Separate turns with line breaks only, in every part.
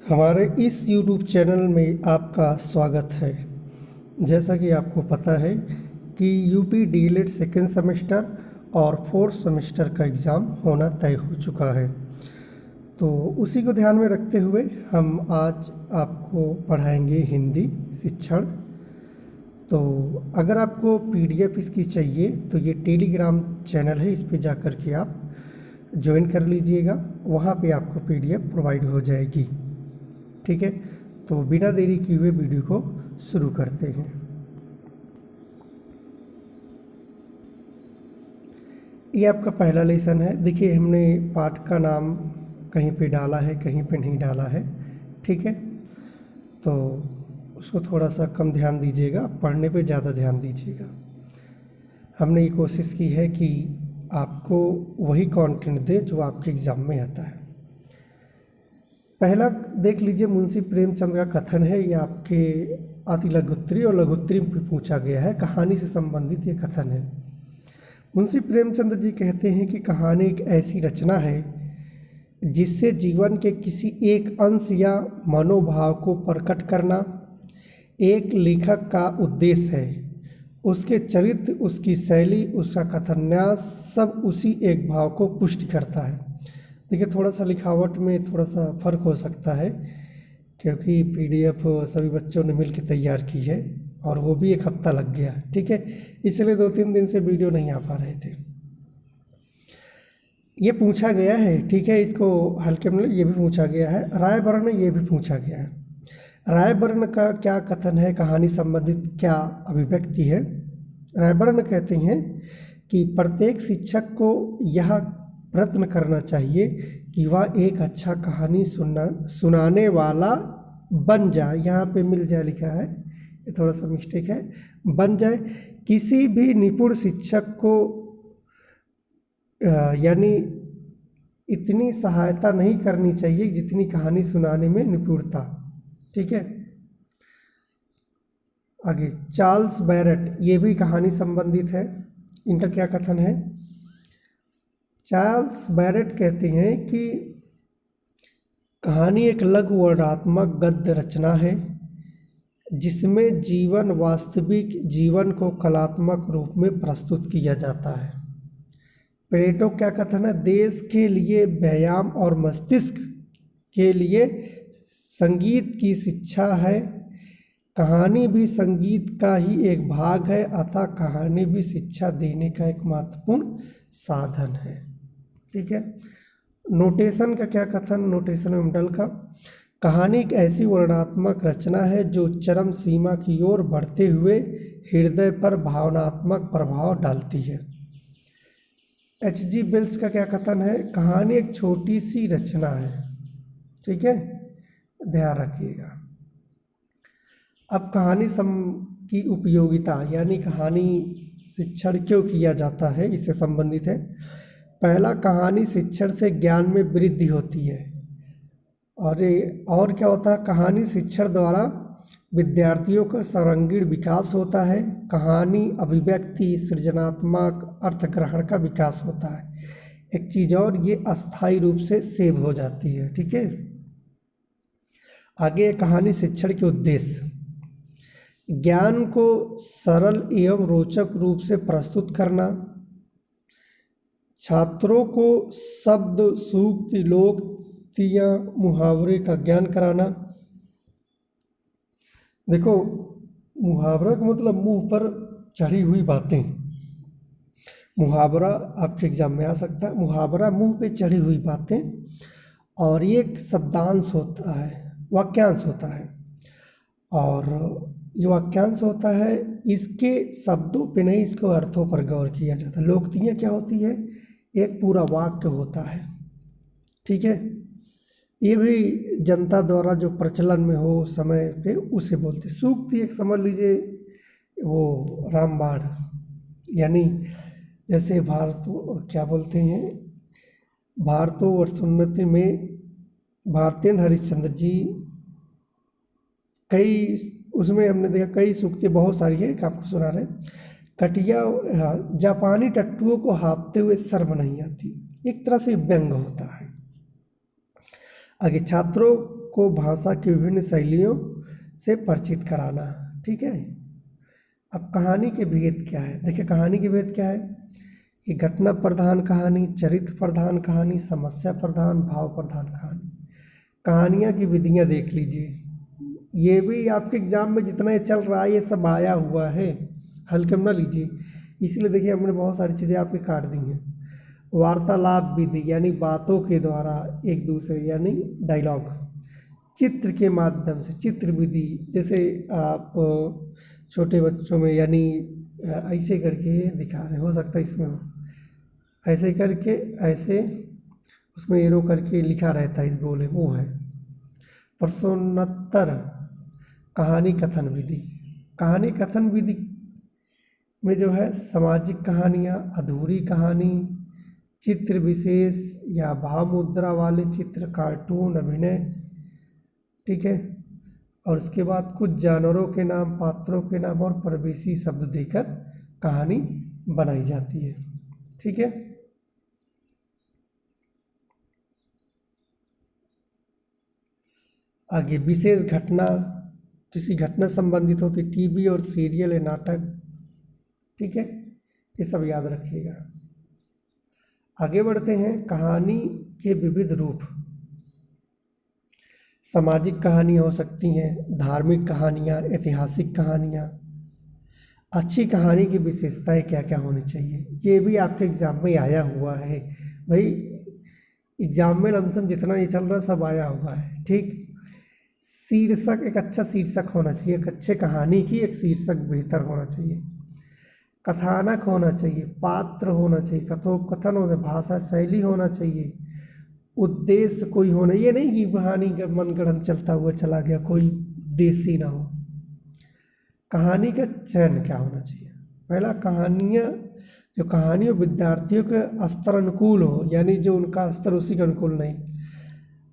हमारे इस YouTube channel में आपका स्वागत है। जैसा कि आपको पता है कि यूपी डीएलएड सेकेंड सेमेस्टर और फोर्थ सेमेस्टर का एग्ज़ाम होना तय हो चुका है, तो उसी को ध्यान में रखते हुए हम आज आपको पढ़ाएंगे हिंदी शिक्षण। तो अगर आपको PDF इसकी चाहिए तो ये टेलीग्राम चैनल है, इस पे जा कर के आप ज्वाइन कर लीजिएगा, वहाँ पे आपको PDF प्रोवाइड हो जाएगी। ठीक है, तो बिना देरी किए हुए वीडियो को शुरू करते हैं। ये आपका पहला लेसन है। देखिए, हमने पाठ का नाम कहीं पे डाला है, कहीं पे नहीं डाला है। ठीक है, तो उसको थोड़ा सा कम ध्यान दीजिएगा, पढ़ने पे ज़्यादा ध्यान दीजिएगा। हमने ये कोशिश की है कि आपको वही कंटेंट दे जो आपके एग्ज़ाम में आता है। पहला देख लीजिए, मुंशी प्रेमचंद का कथन है। ये आपके अति लघुत्तरी और लघुत्तरी में पूछा गया है, कहानी से संबंधित ये कथन है। मुंशी प्रेमचंद जी कहते हैं कि कहानी एक ऐसी रचना है जिससे जीवन के किसी एक अंश या मनोभाव को प्रकट करना एक लेखक का उद्देश्य है। उसके चरित्र, उसकी शैली, उसका कथन्यास सब उसी एक भाव को पुष्टि करता है। देखिए, थोड़ा सा लिखावट में थोड़ा सा फ़र्क हो सकता है, क्योंकि PDF सभी बच्चों ने मिल के तैयार की है और वो भी एक हफ्ता लग गया। ठीक है, इसलिए 2-3 दिन से वीडियो नहीं आ पा रहे थे। ये पूछा गया है, ठीक है, इसको हल्के में ये भी पूछा गया है। राय वर्ण ये भी पूछा गया है। राय वर्ण का क्या कथन है, कहानी संबंधित क्या अभिव्यक्ति है। राय वर्ण कहते हैं कि प्रत्येक शिक्षक को यह प्रयत्न करना चाहिए कि वह एक अच्छा कहानी सुनाने वाला बन जाए। यहाँ पे मिल जाए लिखा है, ये थोड़ा सा मिस्टेक है, बन जाए। किसी भी निपुण शिक्षक को यानी इतनी सहायता नहीं करनी चाहिए जितनी कहानी सुनाने में निपुणता। ठीक है, आगे चार्ल्स बैरेट, ये भी कहानी संबंधित है। इनका क्या कथन है। चार्ल्स बैरेट कहते हैं कि कहानी एक लघु वर्णनात्मक गद्य रचना है जिसमें जीवन, वास्तविक जीवन को कलात्मक रूप में प्रस्तुत किया जाता है। प्लेटो क्या कथन है। देश के लिए व्यायाम और मस्तिष्क के लिए संगीत की शिक्षा है। कहानी भी संगीत का ही एक भाग है, अतः कहानी भी शिक्षा देने का एक महत्वपूर्ण साधन है। ठीक है, नोटेशन का क्या कथन। नोटेशन मंडल का, कहानी एक ऐसी वर्णनात्मक रचना है जो चरम सीमा की ओर बढ़ते हुए हृदय पर भावनात्मक प्रभाव डालती है। H.G. वेल्स का क्या कथन है। कहानी एक छोटी सी रचना है। ठीक है, ध्यान रखिएगा। अब कहानी की उपयोगिता, यानी कहानी शिक्षण क्यों किया जाता है, इससे संबंधित है। पहला, कहानी शिक्षण से ज्ञान में वृद्धि होती है। और क्या होता है, कहानी शिक्षण द्वारा विद्यार्थियों का सर्वांगीण विकास होता है। कहानी अभिव्यक्ति, सृजनात्मक अर्थ ग्रहण का विकास होता है। एक चीज़ और, ये अस्थायी रूप से सेव हो जाती है। ठीक है, आगे कहानी शिक्षण के उद्देश्य। ज्ञान को सरल एवं रोचक रूप से प्रस्तुत करना, छात्रों को शब्द, सूक्ति, लोकोक्तियाँ, मुहावरे का ज्ञान कराना। देखो, मुहावरा का मतलब मुंह पर चढ़ी हुई बातें। मुहावरा आपके एग्जाम में आ सकता है। मुहावरा मुंह पे चढ़ी हुई बातें, और ये एक शब्दांश होता है, वाक्यांश होता है। और ये वाक्यांश होता है, इसके शब्दों पे नहीं, इसको अर्थों पर गौर किया जाता है। लोकोक्तियाँ क्या होती है, एक पूरा वाक्य होता है। ठीक है, ये भी जनता द्वारा जो प्रचलन में हो समय पे उसे बोलते। सूक्ति एक समझ लीजिए वो रामबाण, यानी जैसे क्या बोलते हैं, भारतोन्नति में भारतेंद्र हरिश्चंद्र जी, कई उसमें हमने देखा कई सूक्तियाँ बहुत सारी है, आपको सुना रहे। कटिया जापानी टट्टुओं को हाँकते हुए शर्म नहीं आती, एक तरह से व्यंग होता है। आगे, छात्रों को भाषा की विभिन्न शैलियों से परिचित कराना। ठीक है। अब कहानी के भेद क्या है? देखिए कहानी के भेद क्या है? ये घटना प्रधान कहानी, चरित्र प्रधान कहानी, समस्या प्रधान, भाव प्रधान कहानी। कहानियाँ की विधियाँ देख लीजिए, ये भी आपके एग्जाम में जितना ये चल रहा है ये सब आया हुआ है, हल्के में ना लीजिए। इसलिए देखिए हमने बहुत सारी चीज़ें आपकी काट दी हैं। वार्तालाप विधि यानी बातों के द्वारा एक दूसरे यानी डायलॉग। चित्र के माध्यम से चित्र विधि, जैसे आप छोटे बच्चों में यानी ऐसे करके दिखा रहे, हो सकता है इसमें हो ऐसे करके, ऐसे उसमें एरो करके लिखा रहता है इस गोले, वो है। प्रश्नोत्तर कहानी कथन विधि। कहानी कथन विधि में जो है सामाजिक कहानियाँ, अधूरी कहानी, चित्र विशेष या भाव मुद्रा वाले चित्र, कार्टून, अभिनय। ठीक है। और उसके बाद कुछ जानवरों के नाम, पात्रों के नाम और परिवेशी शब्द देकर कहानी बनाई जाती है। ठीक है। आगे विशेष घटना, किसी घटना संबंधित होती, टीवी और सीरियल या नाटक। ठीक है, ये सब याद रखिएगा। आगे बढ़ते हैं। कहानी के विविध रूप। सामाजिक कहानियाँ हो सकती हैं, धार्मिक कहानियाँ, ऐतिहासिक कहानियाँ। अच्छी कहानी की विशेषताएं क्या क्या होनी चाहिए, ये भी आपके एग्जाम में आया हुआ है भाई। एग्जाम में लमसम जितना ये चल रहा सब आया हुआ है। ठीक। शीर्षक, एक अच्छा शीर्षक होना चाहिए, एक अच्छे कहानी की एक शीर्षक बेहतर होना चाहिए। कथानक होना चाहिए, पात्र होना चाहिए, कथन होना, भाषा शैली होना चाहिए, उद्देश्य कोई होना, ये नहीं कि कहानी का मनगढ़ंत चलता हुआ चला गया, कोई उद्देश्य ही ना हो। कहानी का चयन क्या होना चाहिए? पहला, कहानियाँ जो कहानियों विद्यार्थियों के स्तर अनुकूल हो, यानी जो उनका स्तर उसी के अनुकूल नहीं।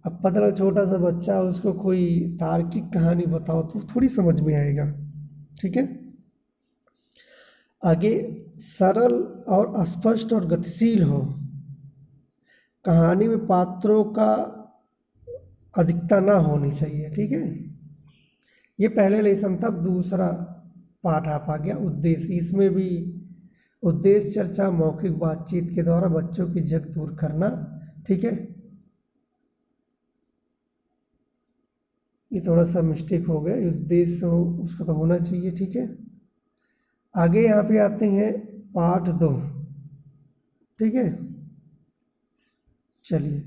अब पता लगा छोटा सा बच्चा, उसको कोई तार्किक कहानी बताओ तो थोड़ी समझ में आएगा। ठीक है। आगे, सरल और स्पष्ट और गतिशील हो। कहानी में पात्रों का अधिकता ना होनी चाहिए। ठीक है। ये पहले लेसन था, दूसरा पाठ आप आ गया उद्देश्य। इसमें भी उद्देश्य चर्चा, मौखिक बातचीत के द्वारा बच्चों की झिझक दूर करना। ठीक है। ये थोड़ा सा मिस्टेक हो गया, उद्देश्य हो उसका तो होना चाहिए। ठीक है। आगे यहाँ पे आते हैं पाठ 2। ठीक है। चलिए,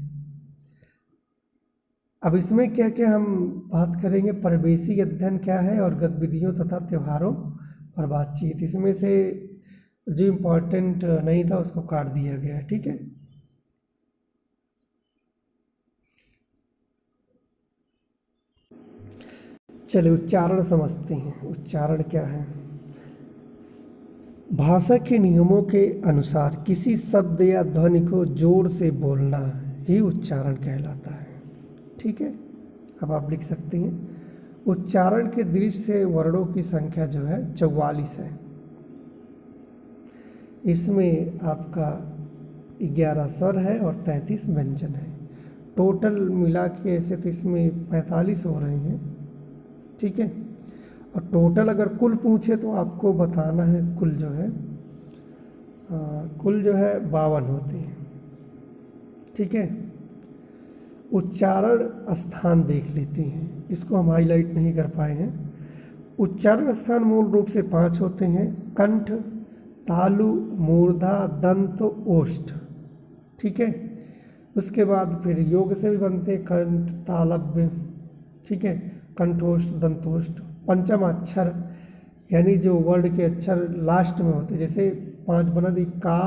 अब इसमें क्या क्या हम बात करेंगे। परिवेशी अध्ययन क्या है और गतिविधियों तथा त्योहारों पर बातचीत। इसमें से जो इम्पोर्टेंट नहीं था उसको काट दिया गया है। ठीक है। चलिए उच्चारण समझते हैं। उच्चारण क्या है? भाषा के नियमों के अनुसार किसी शब्द या ध्वनि को जोर से बोलना ही उच्चारण कहलाता है। ठीक है। अब आप लिख सकते हैं, उच्चारण के दृष्टि से वर्णों की संख्या जो है 44 है। इसमें आपका 11 स्वर है और 33 व्यंजन है। टोटल मिला के ऐसे तो इसमें 45 हो रहे हैं। ठीक है। और टोटल अगर कुल पूछे तो आपको बताना है कुल जो है कुल जो है 52 होते हैं। ठीक है। उच्चारण स्थान देख लेते हैं, इसको हम हाईलाइट नहीं कर पाए हैं। उच्चारण स्थान मूल रूप से 5 होते हैं। कंठ, तालु, मूर्धा, दंत, ओष्ठ। ठीक है। उसके बाद फिर योग से भी बनते हैं, कंठ, तालव्य। ठीक है। कंठोष्ठ, दंतोष्ठ। पंचम अक्षर यानी जो वर्ड के अक्षर लास्ट में होते हैं, जैसे 5 बना दी, का,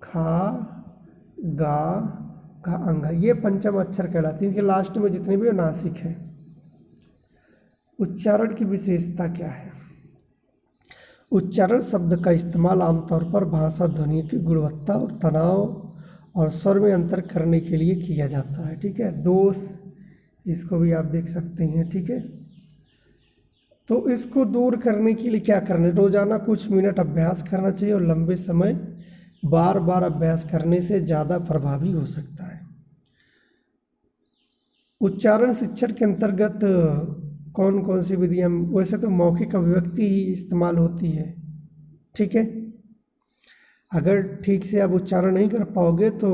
खा, गा, घा, अंगा, ये पंचम अक्षर कहलाती है। इनके लास्ट में जितने भी नासिक है। उच्चारण की विशेषता क्या है? उच्चारण शब्द का इस्तेमाल आमतौर पर भाषा ध्वनि की गुणवत्ता और तनाव और स्वर में अंतर करने के लिए किया जाता है। ठीक है। दोष, इसको भी आप देख सकते हैं। ठीक है। तो इसको दूर करने के लिए क्या करना है? रोजाना कुछ मिनट अभ्यास करना चाहिए और लंबे समय बार बार अभ्यास करने से ज़्यादा प्रभावी हो सकता है। उच्चारण शिक्षण के अंतर्गत कौन कौन सी विधियाँ, वैसे तो मौखिक अभिव्यक्ति ही इस्तेमाल होती है, ठीक है। अगर ठीक से आप उच्चारण नहीं कर पाओगे तो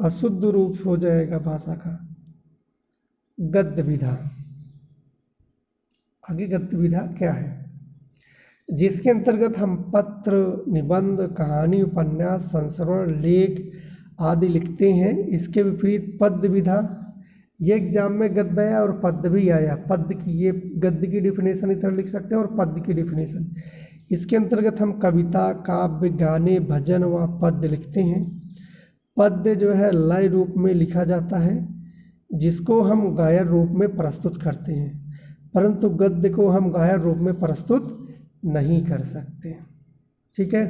अशुद्ध रूप हो जाएगा भाषा का। गद्य विधा, आगे गद्य विधा क्या है, जिसके अंतर्गत हम पत्र, निबंध, कहानी, उपन्यास, संस्मरण, लेख आदि लिखते हैं। इसके विपरीत पद्य विधा, ये एग्जाम में गद्य आया और पद्य भी आया। पद्य की, ये गद्य की डिफिनेशन इधर लिख सकते हैं और पद्य की डिफिनेशन। इसके अंतर्गत हम कविता, काव्य, गाने, भजन व पद्य लिखते हैं। पद्य जो है लय रूप में लिखा जाता है, जिसको हम गायन रूप में प्रस्तुत करते हैं, परंतु गद्य को हम गायन रूप में प्रस्तुत नहीं कर सकते, ठीक है।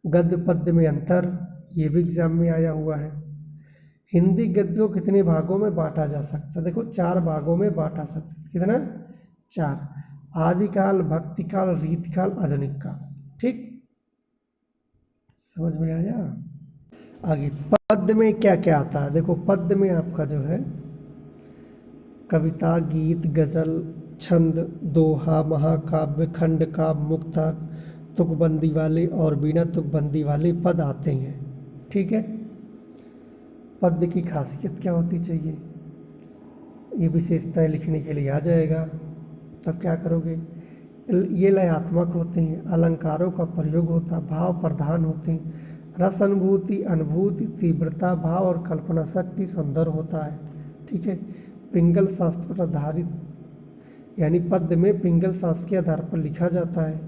गद्य पद्य में अंतर, ये भी एग्जाम में आया हुआ है। हिंदी गद्य को कितने भागों में बांटा जा सकता है, देखो 4 भागों में बांटा सकते हैं। कितना? 4। आदिकाल, भक्तिकाल, रीतिकाल, आधुनिक काल, ठीक, समझ में आया। आगे पद्य में क्या क्या आता है, देखो पद्य में आपका जो है कविता, गीत, गजल, छंद, दोहा, महाकाव्य, खंड काव्य, मुक्ता, तुकबंदी वाले और बिना तुकबंदी वाले पद आते हैं, ठीक है। पद्य की खासियत क्या होती चाहिए, ये विशेषताएं लिखने के लिए आ जाएगा, तब क्या करोगे। ये लयात्मक होते हैं, अलंकारों का प्रयोग होता, भाव प्रधान होते हैं, रस अनुभूति, अनुभूति, तीव्रता, भाव और कल्पना शक्ति सुंदर होता है, ठीक है। पिंगल शास्त्र पर आधारित, यानी पद्य में पिंगल शास्त्र के आधार पर लिखा जाता है।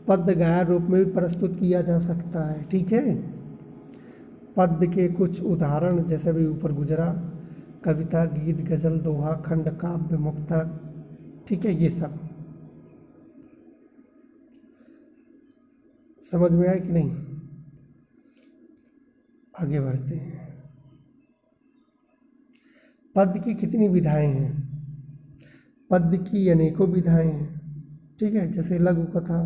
पद्य गायन रूप में भी प्रस्तुत किया जा सकता है, ठीक है। पद्य के कुछ उदाहरण जैसे भी ऊपर गुजरा, कविता, गीत, गजल, दोहा, खंड काव्य, मुक्ता, ठीक है, ये सब समझ में आया कि नहीं। आगे बढ़ते हैं। पद्य की कितनी विधाएं हैं, पद्य की अनेकों विधाएं हैं, ठीक है, जैसे लघु कथा।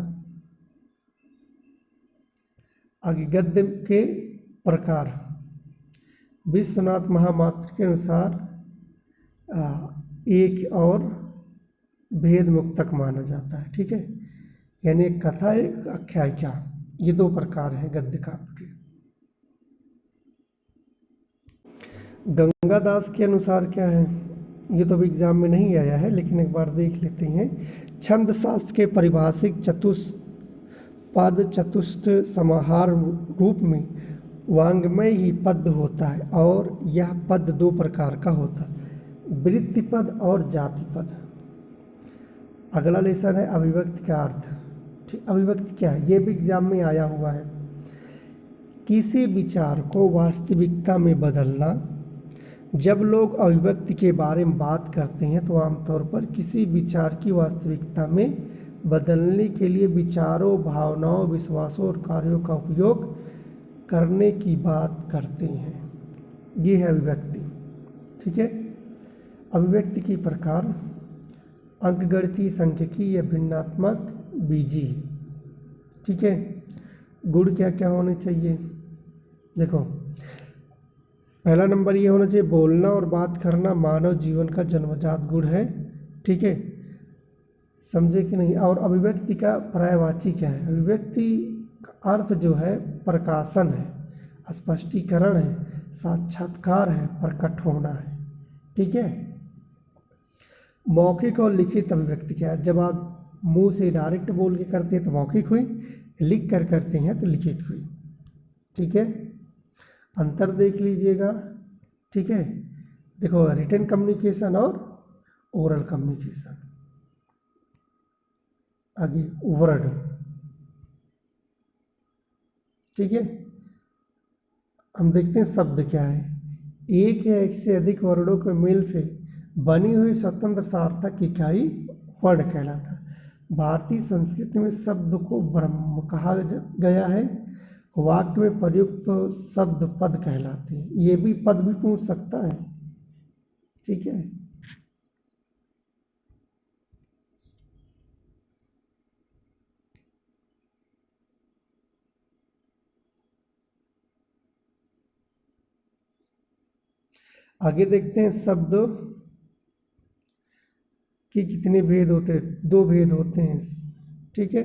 आगे गद्य के प्रकार, विश्वनाथ महामात्र के अनुसार एक और भेद मुक्तक माना जाता है, ठीक है, यानी एक कथा, एक आख्यायिका, ये 2 प्रकार हैं गद्य काव्य के। गंगादास के अनुसार क्या है, ये तो अभी एग्जाम में नहीं आया है, लेकिन एक बार देख लेते हैं। छंद शास्त्र के परिभाषिक चतुष्पद चतुष्ट समाहार रूप में वांग्मय ही पद्य होता है, और यह पद्य 2 प्रकार का होता है, वृत्ति पद और जाति पद। अगला लेसन है अभिव्यक्ति का अर्थ, ठीक, अभिव्यक्ति क्या है, ये भी एग्जाम में आया हुआ है। किसी विचार को वास्तविकता में बदलना। जब लोग अभिव्यक्ति के बारे में बात करते हैं तो आमतौर पर किसी विचार की वास्तविकता में बदलने के लिए विचारों, भावनाओं, विश्वासों और कार्यों का उपयोग करने की बात करते हैं, ये है अभिव्यक्ति, ठीक है। अभिव्यक्ति की प्रकार अंकगणितीय, सांख्यिकी या भिन्नात्मक, बीजी, ठीक है। गुण क्या क्या होने चाहिए, देखो पहला नंबर ये होना चाहिए, बोलना और बात करना मानव जीवन का जन्मजात गुण है, ठीक है, समझे कि नहीं। और अभिव्यक्ति का पर्यायवाची क्या है, अभिव्यक्ति का अर्थ जो है प्रकाशन है, स्पष्टीकरण है, साक्षात्कार है, प्रकट होना है, ठीक है। मौखिक और लिखित अभिव्यक्ति क्या है, जब आप मुंह से डायरेक्ट बोल के करते हैं तो मौखिक हुई, लिख कर करते हैं तो लिखित हुई, ठीक है। अंतर देख लीजिएगा, ठीक है। देखो रिटन कम्युनिकेशन और ओरल कम्युनिकेशन। आगे वर्ड, ठीक है, हम देखते हैं शब्द क्या है। एक या एक से अधिक वर्णों के मेल से बनी हुई स्वतंत्र सार्थक इकाई वर्ण कहलाता है। भारतीय संस्कृति में शब्द को ब्रह्म कहा गया है, वाक्य में प्रयुक्त तो शब्द पद कहलाते हैं, ये भी पद भी पूछ सकता है, ठीक है। आगे देखते हैं शब्द कि कितने भेद होते हैं, 2 भेद होते हैं, ठीक है।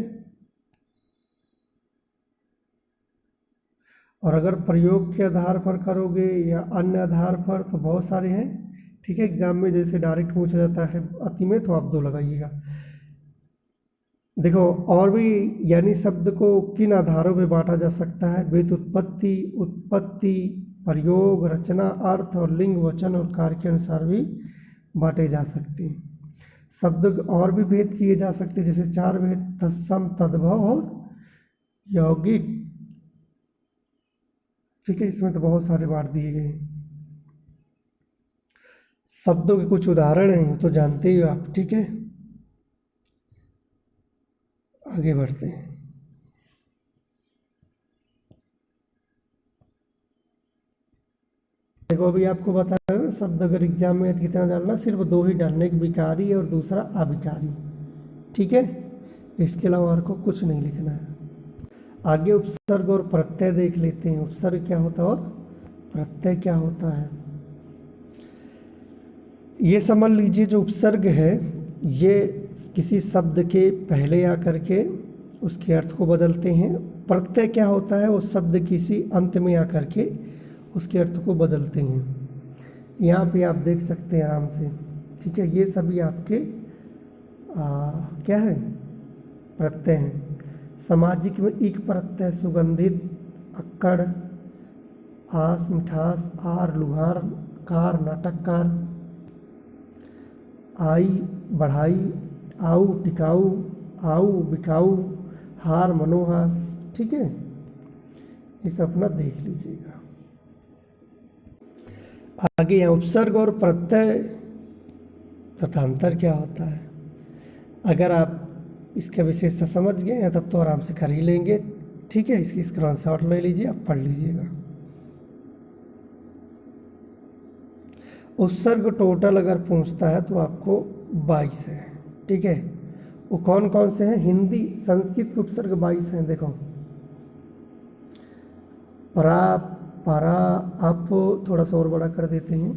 और अगर प्रयोग के आधार पर करोगे या अन्य आधार पर तो बहुत सारे हैं, ठीक है। एग्जाम में जैसे डायरेक्ट पूछा जाता है अति में, तो आप 2 लगाइएगा। देखो और भी, यानी शब्द को किन आधारों पे बांटा जा सकता है? व्युत्पत्ति, उत्पत्ति, प्रयोग, रचना, अर्थ और लिंग, वचन और कार्य के अनुसार भी बांटे जा सकते हैं। शब्द और भी भेद किए जा सकते हैं, जैसे 4 भेद: तत्सम, तद्भव और यौगिक, ठीक है। इसमें तो बहुत सारे बांट दिए गए हैं। शब्दों के कुछ उदाहरण हैं तो जानते ही हो आप, ठीक है। आगे बढ़ते हैं। देखो अभी आपको बता रहा ना, शब्द अगर एग्जाम में कितना डालना, सिर्फ 2 ही डालने, एक विकारी और दूसरा अविकारी, ठीक है। इसके अलावा और को कुछ नहीं लिखना है। आगे उपसर्ग और प्रत्यय देख लेते हैं। उपसर्ग क्या होता है और प्रत्यय क्या होता है, ये समझ लीजिए। जो उपसर्ग है ये किसी शब्द के पहले आकर के उसके अर्थ को बदलते हैं। प्रत्यय क्या होता है, वो शब्द किसी अंत में आकर के उसके अर्थ को बदलते हैं। यहाँ पे आप देख सकते हैं आराम से, ठीक है। ये सभी आपके क्या है, प्रत्यय हैं। सामाजिक में इक प्रत्यय, सुगंधित, अक्कड़, आस, मिठास, आर, लुहार, कार, नाटककार, आई, बढ़ाई, आऊ, टिकाऊ, आऊ, बिकाऊ, हार, मनोहार, ठीक है। इस अपना देख लीजिएगा। आगे यहाँ उपसर्ग और प्रत्यय तथा अंतर क्या होता है। अगर आप इसका विशेषता समझ गए हैं तब तो आराम से कर ही लेंगे, ठीक है। इसकी स्क्रीनशॉट ले लीजिए, आप पढ़ लीजिएगा। उपसर्ग टोटल अगर पूछता है तो आपको 22 है, ठीक है। वो कौन कौन से हैं? हिंदी संस्कृत के उपसर्ग 22 हैं। देखो परा, परा, आप थोड़ा सा और बड़ा कर देते हैं।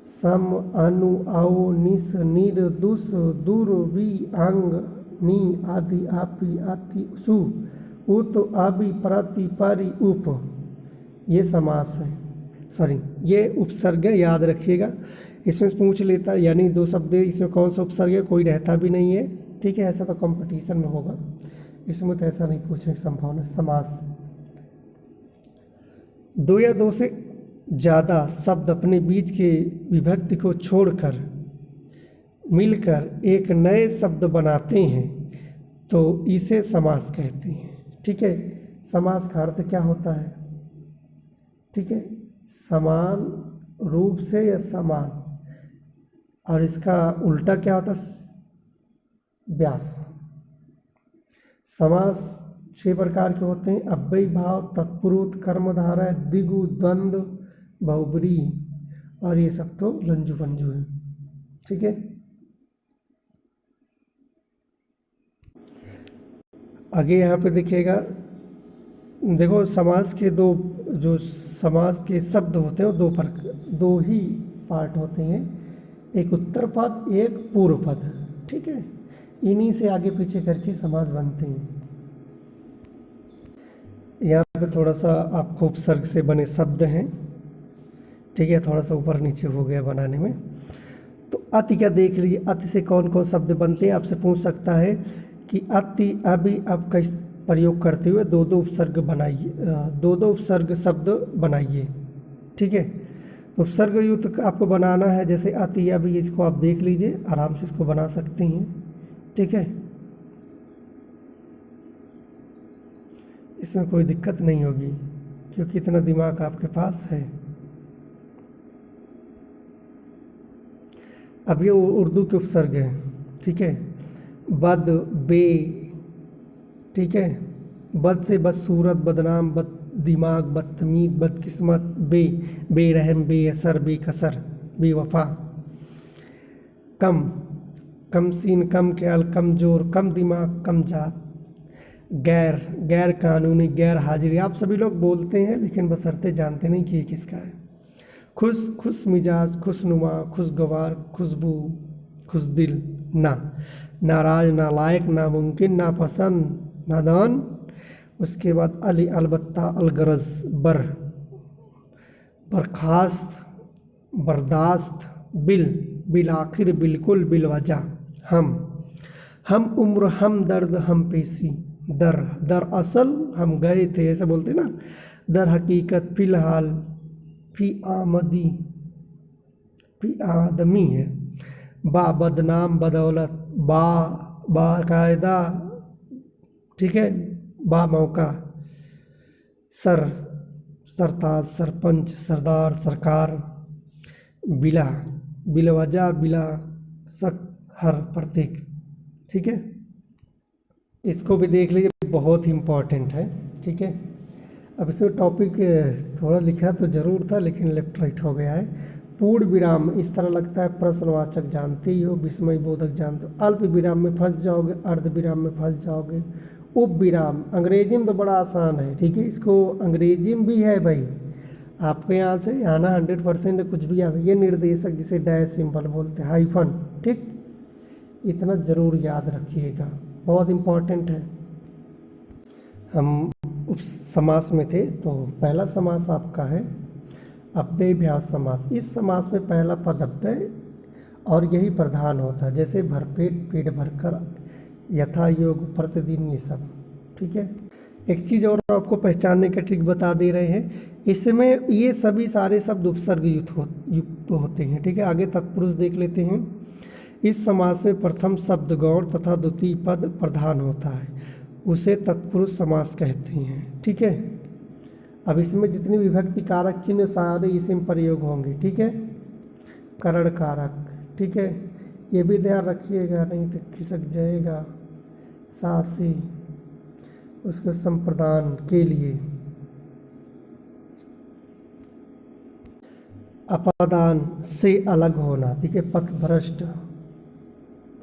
सम, अनु, औ, निस, निर, दुस, दूर, वि, अंग, नी, आदि, आपी, आति, सु, उत, आबि, प्रति, परि, उप, ये समास है। सॉरी, ये उपसर्ग है, याद रखिएगा। इसमें पूछ लेता है, यानी 2 शब्द इसमें कौन सा उपसर्ग है, कोई रहता भी नहीं है, ठीक है। ऐसा तो कंपटीशन में होगा, इसमें तो ऐसा नहीं पूछने की संभावना। समास 2 या 2 से ज़्यादा शब्द अपने बीच के विभक्ति को छोड़कर मिलकर एक नए शब्द बनाते हैं तो इसे समास कहते हैं, ठीक है। समास का अर्थ क्या होता है, ठीक है, समान रूप से या समान, और इसका उल्टा क्या होता है, व्यास। समास 6 प्रकार के होते हैं: अव्ययी भाव, तत्पुरुष, कर्मधारय, द्विगु, द्वंद्व, बहुब्रीहि, और ये सब तो लंजू पंजू है, ठीक है। आगे यहाँ पे देखिएगा, देखो समास के 2 जो समास के शब्द होते हैं वो 2 ही पार्ट होते हैं, एक उत्तर पद, एक पूर्व पद, ठीक है। इन्हीं से आगे पीछे करके समास बनते हैं। यहाँ पे थोड़ा सा आपको उपसर्ग से बने शब्द हैं, ठीक है। थोड़ा सा ऊपर नीचे हो गया बनाने में। तो अति का देख लीजिए, अति से कौन कौन शब्द बनते हैं। आपसे पूछ सकता है कि अति, अभी, अब का प्रयोग करते हुए 2 उपसर्ग बनाइए, 2 उपसर्ग शब्द बनाइए, ठीक है। उपसर्ग युक्त आपको बनाना है, जैसे अति, अभी, इसको आप देख लीजिए, आराम से इसको बना सकते हैं, ठीक है। इसमें कोई दिक्कत नहीं होगी क्योंकि इतना दिमाग आपके पास है। अब ये उर्दू के उपसर्ग हैं, ठीक है। बद, बे, ठीक है। बद से बदसूरत, बदनाम, बद दिमाग, बदतमीज, बदकिस्मत, बेरहम, बेअसर, बेकसर, बेवफा। कम, कम सीन, कम ख्याल, कमजोर, कम दिमाग, कम जात। गैर, गैर कानूनी, गैर हाजिरी। आप सभी लोग बोलते हैं लेकिन बशर्ते जानते नहीं कि ये किसका है। खुश मिजाज, खुशनुमा, खुशगवार, खुशबू, खुशदिल। ना, नाराज, नालायक, नामुमकिन, नापसंद, नादान। उसके बाद अली, अलबत्ता, अलगरज, बर्खास्त, बर्दाश्त, बिल आखिर, बिल्कुल, बिलवजह। हम उम्र, हम दर्द, हम पेशी। दर असल हम गए थे, ऐसे बोलते ना। दर हकीकत, फिलहाल, फी आदमी है। बदनाम, बदौलत, बाकायदा, ठीक है, मौका। सरताज, सरपंच, सरदार, सरकार। बिलवजह, बिला शक, हर, प्रतीक। ठीक है, इसको भी देख लीजिए, बहुत ही इम्पोर्टेंट है। ठीक है, अब इसमें टॉपिक थोड़ा लिखा तो ज़रूर था, लेकिन लेफ्ट राइट हो गया है। पूर्ण विराम इस तरह लगता है प्रश्नवाचक जानते ही हो, विस्मय बोधक जानते हो। अल्प विराम में फंस जाओगे, अर्ध विराम में फंस जाओगे। उप विराम अंग्रेजी में तो बड़ा आसान है। ठीक है, इसको अंग्रेजी में भी है भाई, आपके यहाँ से आना 100% कुछ भी आ सकता। ये निर्देशक जिसे डैश सिंबल बोलते हैं, हाइफन। ठीक, इतना ज़रूर याद रखिएगा, बहुत इम्पोर्टेंट है। हम उप समास में थे, तो पहला समास आपका है अव्ययभाव समास। इस समास में पहला पद अव्यय और यही प्रधान होता है, जैसे भरपेट, पेट भरकर, यथा योग, प्रतिदिन, ये सब। ठीक है, एक चीज़ और आपको पहचानने का ट्रिक बता दे रहे हैं, इसमें ये सभी सारे शब्द उपसर्ग युक्त होते हैं। ठीक है, आगे तत्पुरुष देख लेते हैं। इस समास में प्रथम शब्द गौण तथा द्वितीय पद प्रधान होता है, उसे तत्पुरुष समास कहते हैं। ठीक है, अब इसमें जितनी विभक्ति कारक चिन्ह सारे इसी में प्रयोग होंगे। ठीक है, करण कारक। ठीक है, ये भी ध्यान रखिएगा, नहीं तो खिसक जाएगा। सासी, उसके संप्रदान के लिए। अपादान से अलग होना। ठीक है, पथभ्रष्ट,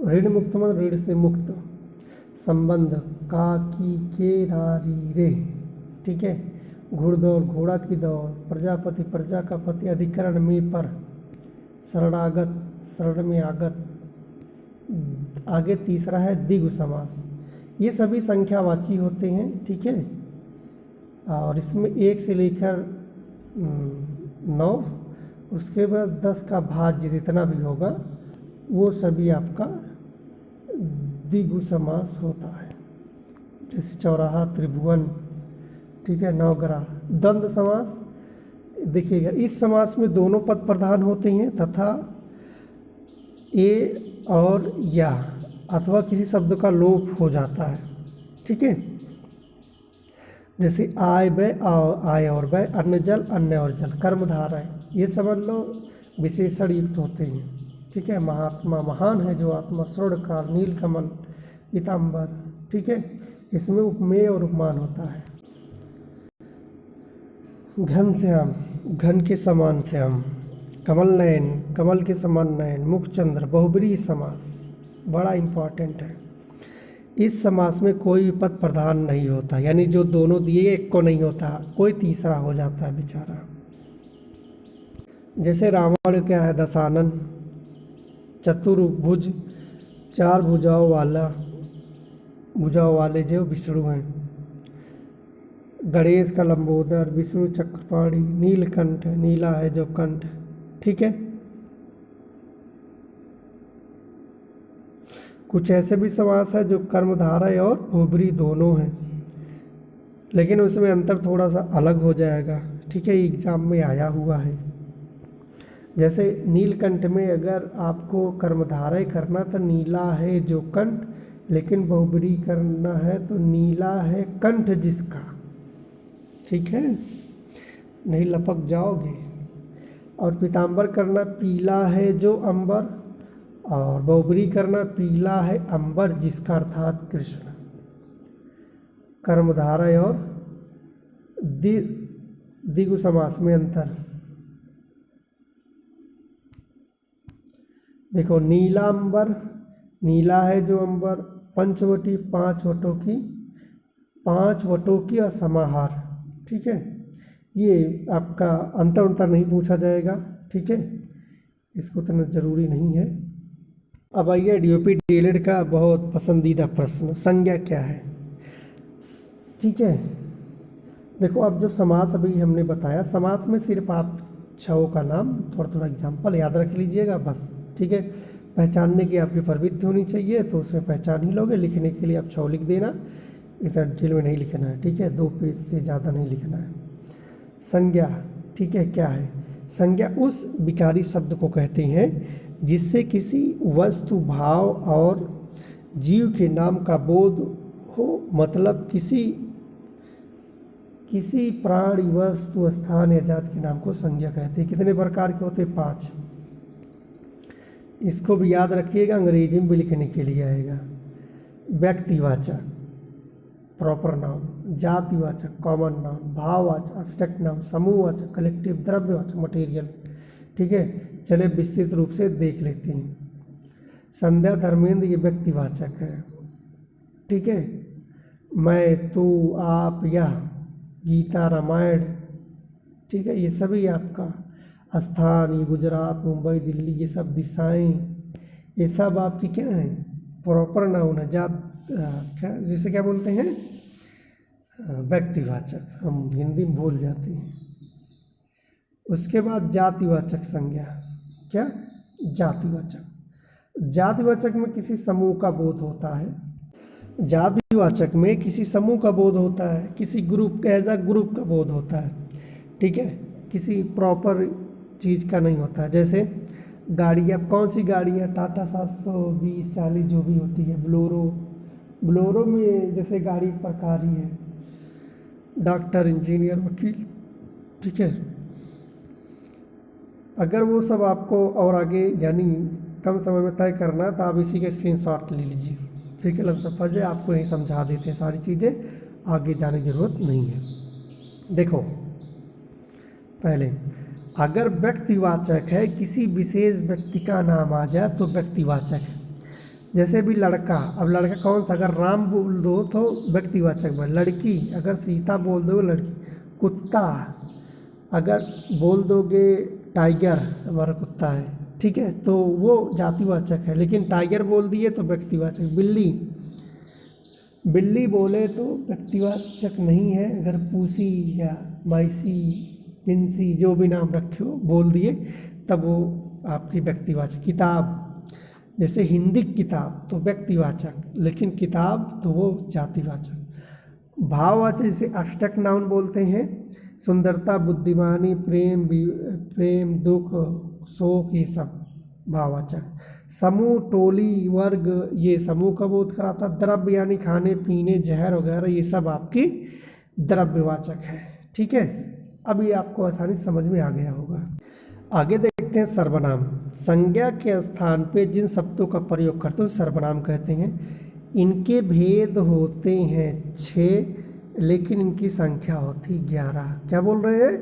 ऋण मुक्त मन, ऋण से मुक्त। संबंध, का, की, के, रा, री, रे। ठीक है, घुड़दौड़, घोड़ा की दौड़। प्रजापति, प्रजा का पति। अधिकरण में पर। शरणागत, शरण में आगत। आगे तीसरा है द्विगु समास। ये सभी संख्यावाची होते हैं। ठीक है, और इसमें 1 से लेकर 9, उसके बाद 10 का भाज्य जितना भी होगा वो सभी आपका द्विगु समास होता है, जैसे चौराहा, त्रिभुवन। ठीक है, नवग्रह। द्वंद्व समास देखिएगा, इस समास में दोनों पद प्रधान होते हैं तथा ए और या अथवा किसी शब्द का लोप हो जाता है। ठीक है, जैसे आय व आय और व, अन्न जल, अन्न और जल, कर्मधारय, ये समझ लो विशेषण युक्त होते हैं। ठीक है, महात्मा, महान है जो आत्मा। स्वर्णकार, नीलकमल, पीताम्बर। ठीक है, इसमें उपमेय और उपमान होता है। घन श्याम, घन के समान श्याम। कमल नयन, कमल के समान नयन। मुखचंद्र, बहुब्रीहि समास, बड़ा इम्पॉर्टेंट है। इस समास में कोई पद प्रधान नहीं होता, यानी जो दोनों दिए एक को नहीं होता, कोई तीसरा हो जाता है बेचारा। जैसे रावण क्या है, दशानन। चतुर्भुज, 4 भुजाओं वाले जो विष्णु हैं। गणेश का लंबोदर, विष्णु चक्रपाणी। नीलकंठ, नीला है जो कंठ। ठीक है, कुछ ऐसे भी समास है जो कर्मधारय और बहुब्रीहि दोनों हैं, लेकिन उसमें अंतर थोड़ा सा अलग हो जाएगा। ठीक है, एग्जाम में आया हुआ है। जैसे नीलकंठ में अगर आपको कर्मधारय करना तो नीला है जो कंठ, लेकिन बहुब्रीहि करना है तो नीला है कंठ जिसका। ठीक है, नहीं लपक जाओगे। और पीताम्बर करना पीला है जो अंबर, और बहुब्रीहि करना पीला है अंबर जिसका, अर्थात कृष्ण। कर्मधारय और द्विगु समास में अंतर देखो। नीला अंबर, नीला है जो अंबर। पंचवटी, 5 वटों की, 5 वटों की असमाहार। ठीक है, ये आपका अंतर अंतर नहीं पूछा जाएगा, ठीक है, इसको इतना ज़रूरी नहीं है। अब आइए डीओपी डीएलएड का बहुत पसंदीदा प्रश्न, संज्ञा क्या है, ठीक है। देखो अब जो समास अभी हमने बताया, समास में सिर्फ आप छओं का नाम थोड़ा थोड़ा एग्जाम्पल याद रख लीजिएगा बस, ठीक है। पहचानने की आपकी प्रवृत्ति होनी चाहिए, तो उसमें पहचान ही लोगे। लिखने के लिए आप छः लिख देना, इतना डिटेल में नहीं लिखना है, ठीक है, 2 पेज से ज़्यादा नहीं लिखना है। संज्ञा, ठीक है, क्या है संज्ञा? उस विकारी शब्द को कहते हैं जिससे किसी वस्तु, भाव और जीव के नाम का बोध हो, मतलब किसी प्राणी, वस्तु, स्थान या जात के नाम को संज्ञा कहते हैं। कितने प्रकार के होते हैं? 5। इसको भी याद रखिएगा, अंग्रेजी में भी लिखने के लिए आएगा। व्यक्तिवाचक प्रॉपर नाउन, जातिवाचक कॉमन नाउन, भाववाचक एब्स्ट्रैक्ट नाउन, समूहवाचक कलेक्टिव, द्रव्यवाचक मटेरियल, ठीक है। चले विस्तृत रूप से देख लेते हैं। संध्या, धर्मेंद्र, ये व्यक्तिवाचक है, ठीक है। मैं, तू, आप, यह, गीता, रामायण, ठीक है, ये सभी आपका। स्थान, ये गुजरात, मुंबई, दिल्ली, ये सब दिशाएं, ये सब आपकी क्या है? प्रॉपर नाउन है। जात क्या, जिसे क्या बोलते हैं? व्यक्तिवाचक, हम हिंदी में भूल जाते हैं। उसके बाद जातिवाचक संज्ञा, क्या? जातिवाचक में किसी समूह का बोध होता है। जातिवाचक में किसी समूह का बोध होता है, किसी ग्रुप, एज अ ग्रुप का बोध होता है, ठीक है, किसी प्रॉपर चीज़ का नहीं होता है। जैसे गाड़ी, अब कौन सी गाड़ियाँ, टाटा 720, 40 जो भी होती है, ब्लोरो में जैसे गाड़ी एक प्रकार ही है, डॉक्टर, इंजीनियर, वकील, ठीक है। अगर वो सब आपको और आगे यानी कम समय में तय करना है तो आप इसी के स्क्रीनशॉट ले लीजिए, ठीक है। लफ्ज़ सफर आपको यही समझा देते हैं सारी चीज़ें, आगे जाने की ज़रूरत नहीं है। देखो पहले, अगर व्यक्तिवाचक है, किसी विशेष व्यक्ति का नाम आ जाए तो व्यक्तिवाचक है। जैसे भी लड़का, अब लड़का कौन सा? अगर राम बोल दो तो व्यक्तिवाचक बन। लड़की, अगर सीता बोल दो लड़की। कुत्ता, अगर बोल दोगे टाइगर, हमारा कुत्ता है, ठीक है, तो वो जातिवाचक है। लेकिन टाइगर बोल दिए तो व्यक्तिवाचक। बिल्ली बोले तो व्यक्तिवाचक नहीं है। अगर पूसी या माइसी, पिंसी, जो भी नाम रखे हो बोल दिए तब वो आपकी व्यक्तिवाचक। किताब, जैसे हिंदी किताब तो व्यक्तिवाचक, लेकिन किताब तो वो जातिवाचक। भाववाचक, जैसे एब्स्ट्रैक्ट नाउन बोलते हैं, सुंदरता, बुद्धिमानी, प्रेम, दुख, शोक, ये सब भाववाचक। समूह, टोली, वर्ग, ये समूह का बोध कराता। द्रव्य यानी खाने पीने, जहर वगैरह, ये सब आपकी द्रव्यवाचक है, ठीक है। अब ये आपको आसानी समझ में आ गया होगा। आगे देखते हैं सर्वनाम। संज्ञा के स्थान पे जिन शब्दों का प्रयोग करते हैं सर्वनाम कहते हैं। इनके भेद होते हैं 6, लेकिन इनकी संख्या होती 11। क्या बोल रहे हैं?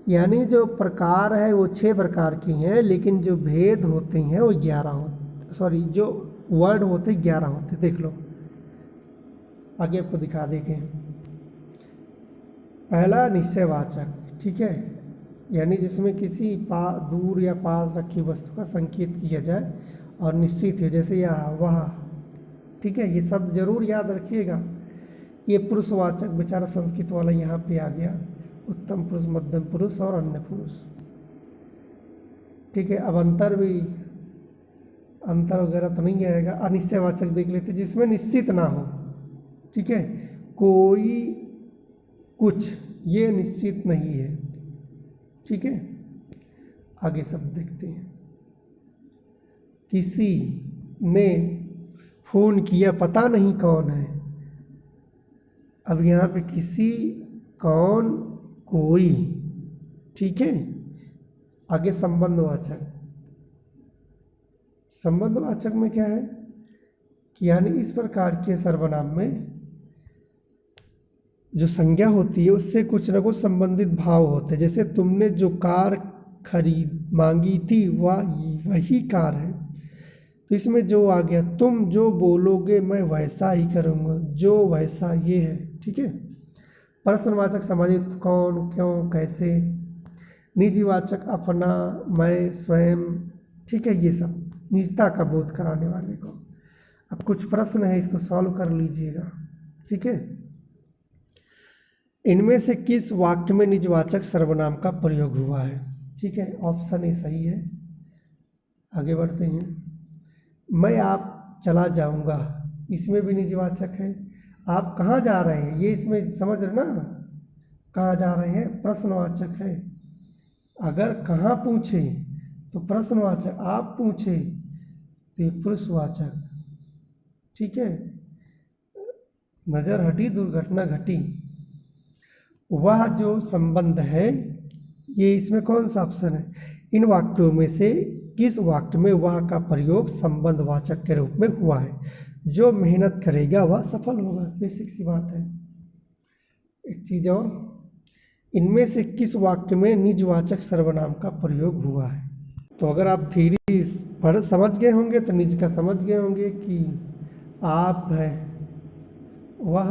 यानी जो प्रकार है वो 6 प्रकार की हैं, लेकिन जो भेद होते हैं वो 11 होते, सॉरी, जो वर्ड होते 11 होते। देख लो, आगे आपको दिखा देंगे। पहला निश्चयवाचक, ठीक है, यानी जिसमें किसी दूर या पास रखी वस्तु का संकेत किया जाए और निश्चित है, जैसे यह, वह, ठीक है, ये सब जरूर याद रखिएगा। ये पुरुषवाचक, बेचारा संस्कृत वाला यहाँ पे आ गया, उत्तम पुरुष, मध्यम पुरुष और अन्य पुरुष, ठीक है। अब अंतर वगैरह तो नहीं आएगा। अनिश्चयवाचक देख लेते, जिसमें निश्चित ना हो, ठीक है, कोई, कुछ, ये निश्चित नहीं है, ठीक है। आगे सब देखते हैं। किसी ने फोन किया, पता नहीं कौन है। अब यहाँ पे किसी, कौन, कोई, ठीक है। आगे संबंधवाचक में क्या है कि यानी इस प्रकार के सर्वनाम में जो संज्ञा होती है उससे कुछ ना कुछ संबंधित भाव होते हैं। जैसे तुमने जो कार मांगी थी वही कार है, तो इसमें जो आ गया, तुम जो बोलोगे मैं वैसा ही करूँगा, जो वैसा, ये है, ठीक है। प्रश्नवाचक संबंधित कौन, क्यों, कैसे। निजवाचक अपना, मैं, स्वयं, ठीक है, ये सब निजता का बोध कराने वाले को। अब कुछ प्रश्न है, इसको सॉल्व कर लीजिएगा, ठीक है। इनमें से किस वाक्य में निजवाचक सर्वनाम का प्रयोग हुआ है, ठीक है। ऑप्शन ए सही है। आगे बढ़ते हैं। मैं आप चला जाऊंगा, इसमें भी निजवाचक है। आप कहाँ जा रहे हैं, ये इसमें समझ रहे ना, कहाँ जा रहे हैं प्रश्नवाचक है। अगर कहाँ पूछे तो प्रश्नवाचक, आप पूछे तो ये पुरुषवाचक, ठीक है। नजर हटी दुर्घटना घटी, वह जो संबंध है, ये इसमें कौन सा ऑप्शन है, इन वाक्यों में से किस वाक्य में वह का प्रयोग संबंधवाचक के रूप में हुआ है। जो मेहनत करेगा वह सफल होगा, बेसिक सी बात है। एक चीज और, इनमें से किस वाक्य में निजवाचक सर्वनाम का प्रयोग हुआ है। तो अगर आप थ्योरी पढ़ समझ गए होंगे तो निज का समझ गए होंगे कि आप है, वह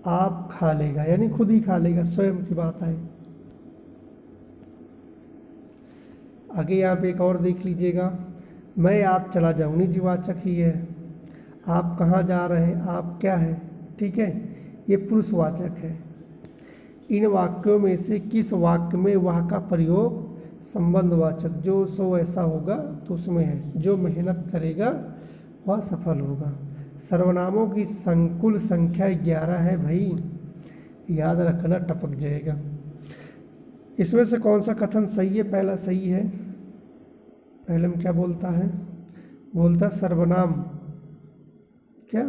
आप खा लेगा, यानी खुद ही खा लेगा, स्वयं की बात है। आगे आप एक और देख लीजिएगा, मैं आप चला जाऊँ, निजवाचक ही है। आप कहाँ जा रहे हैं, आप क्या है, ठीक है, ये पुरुषवाचक है। इन वाक्यों में से किस वाक्य में वह का प्रयोग संबंधवाचक, जो सो ऐसा होगा तो उसमें है। जो मेहनत करेगा वह सफल होगा। सर्वनामों की संकुल संख्या 11 है भाई, याद रखना, टपक जाएगा। इसमें से कौन सा कथन सही है, पहला सही है। पहले में क्या बोलता है, बोलता सर्वनाम, क्या,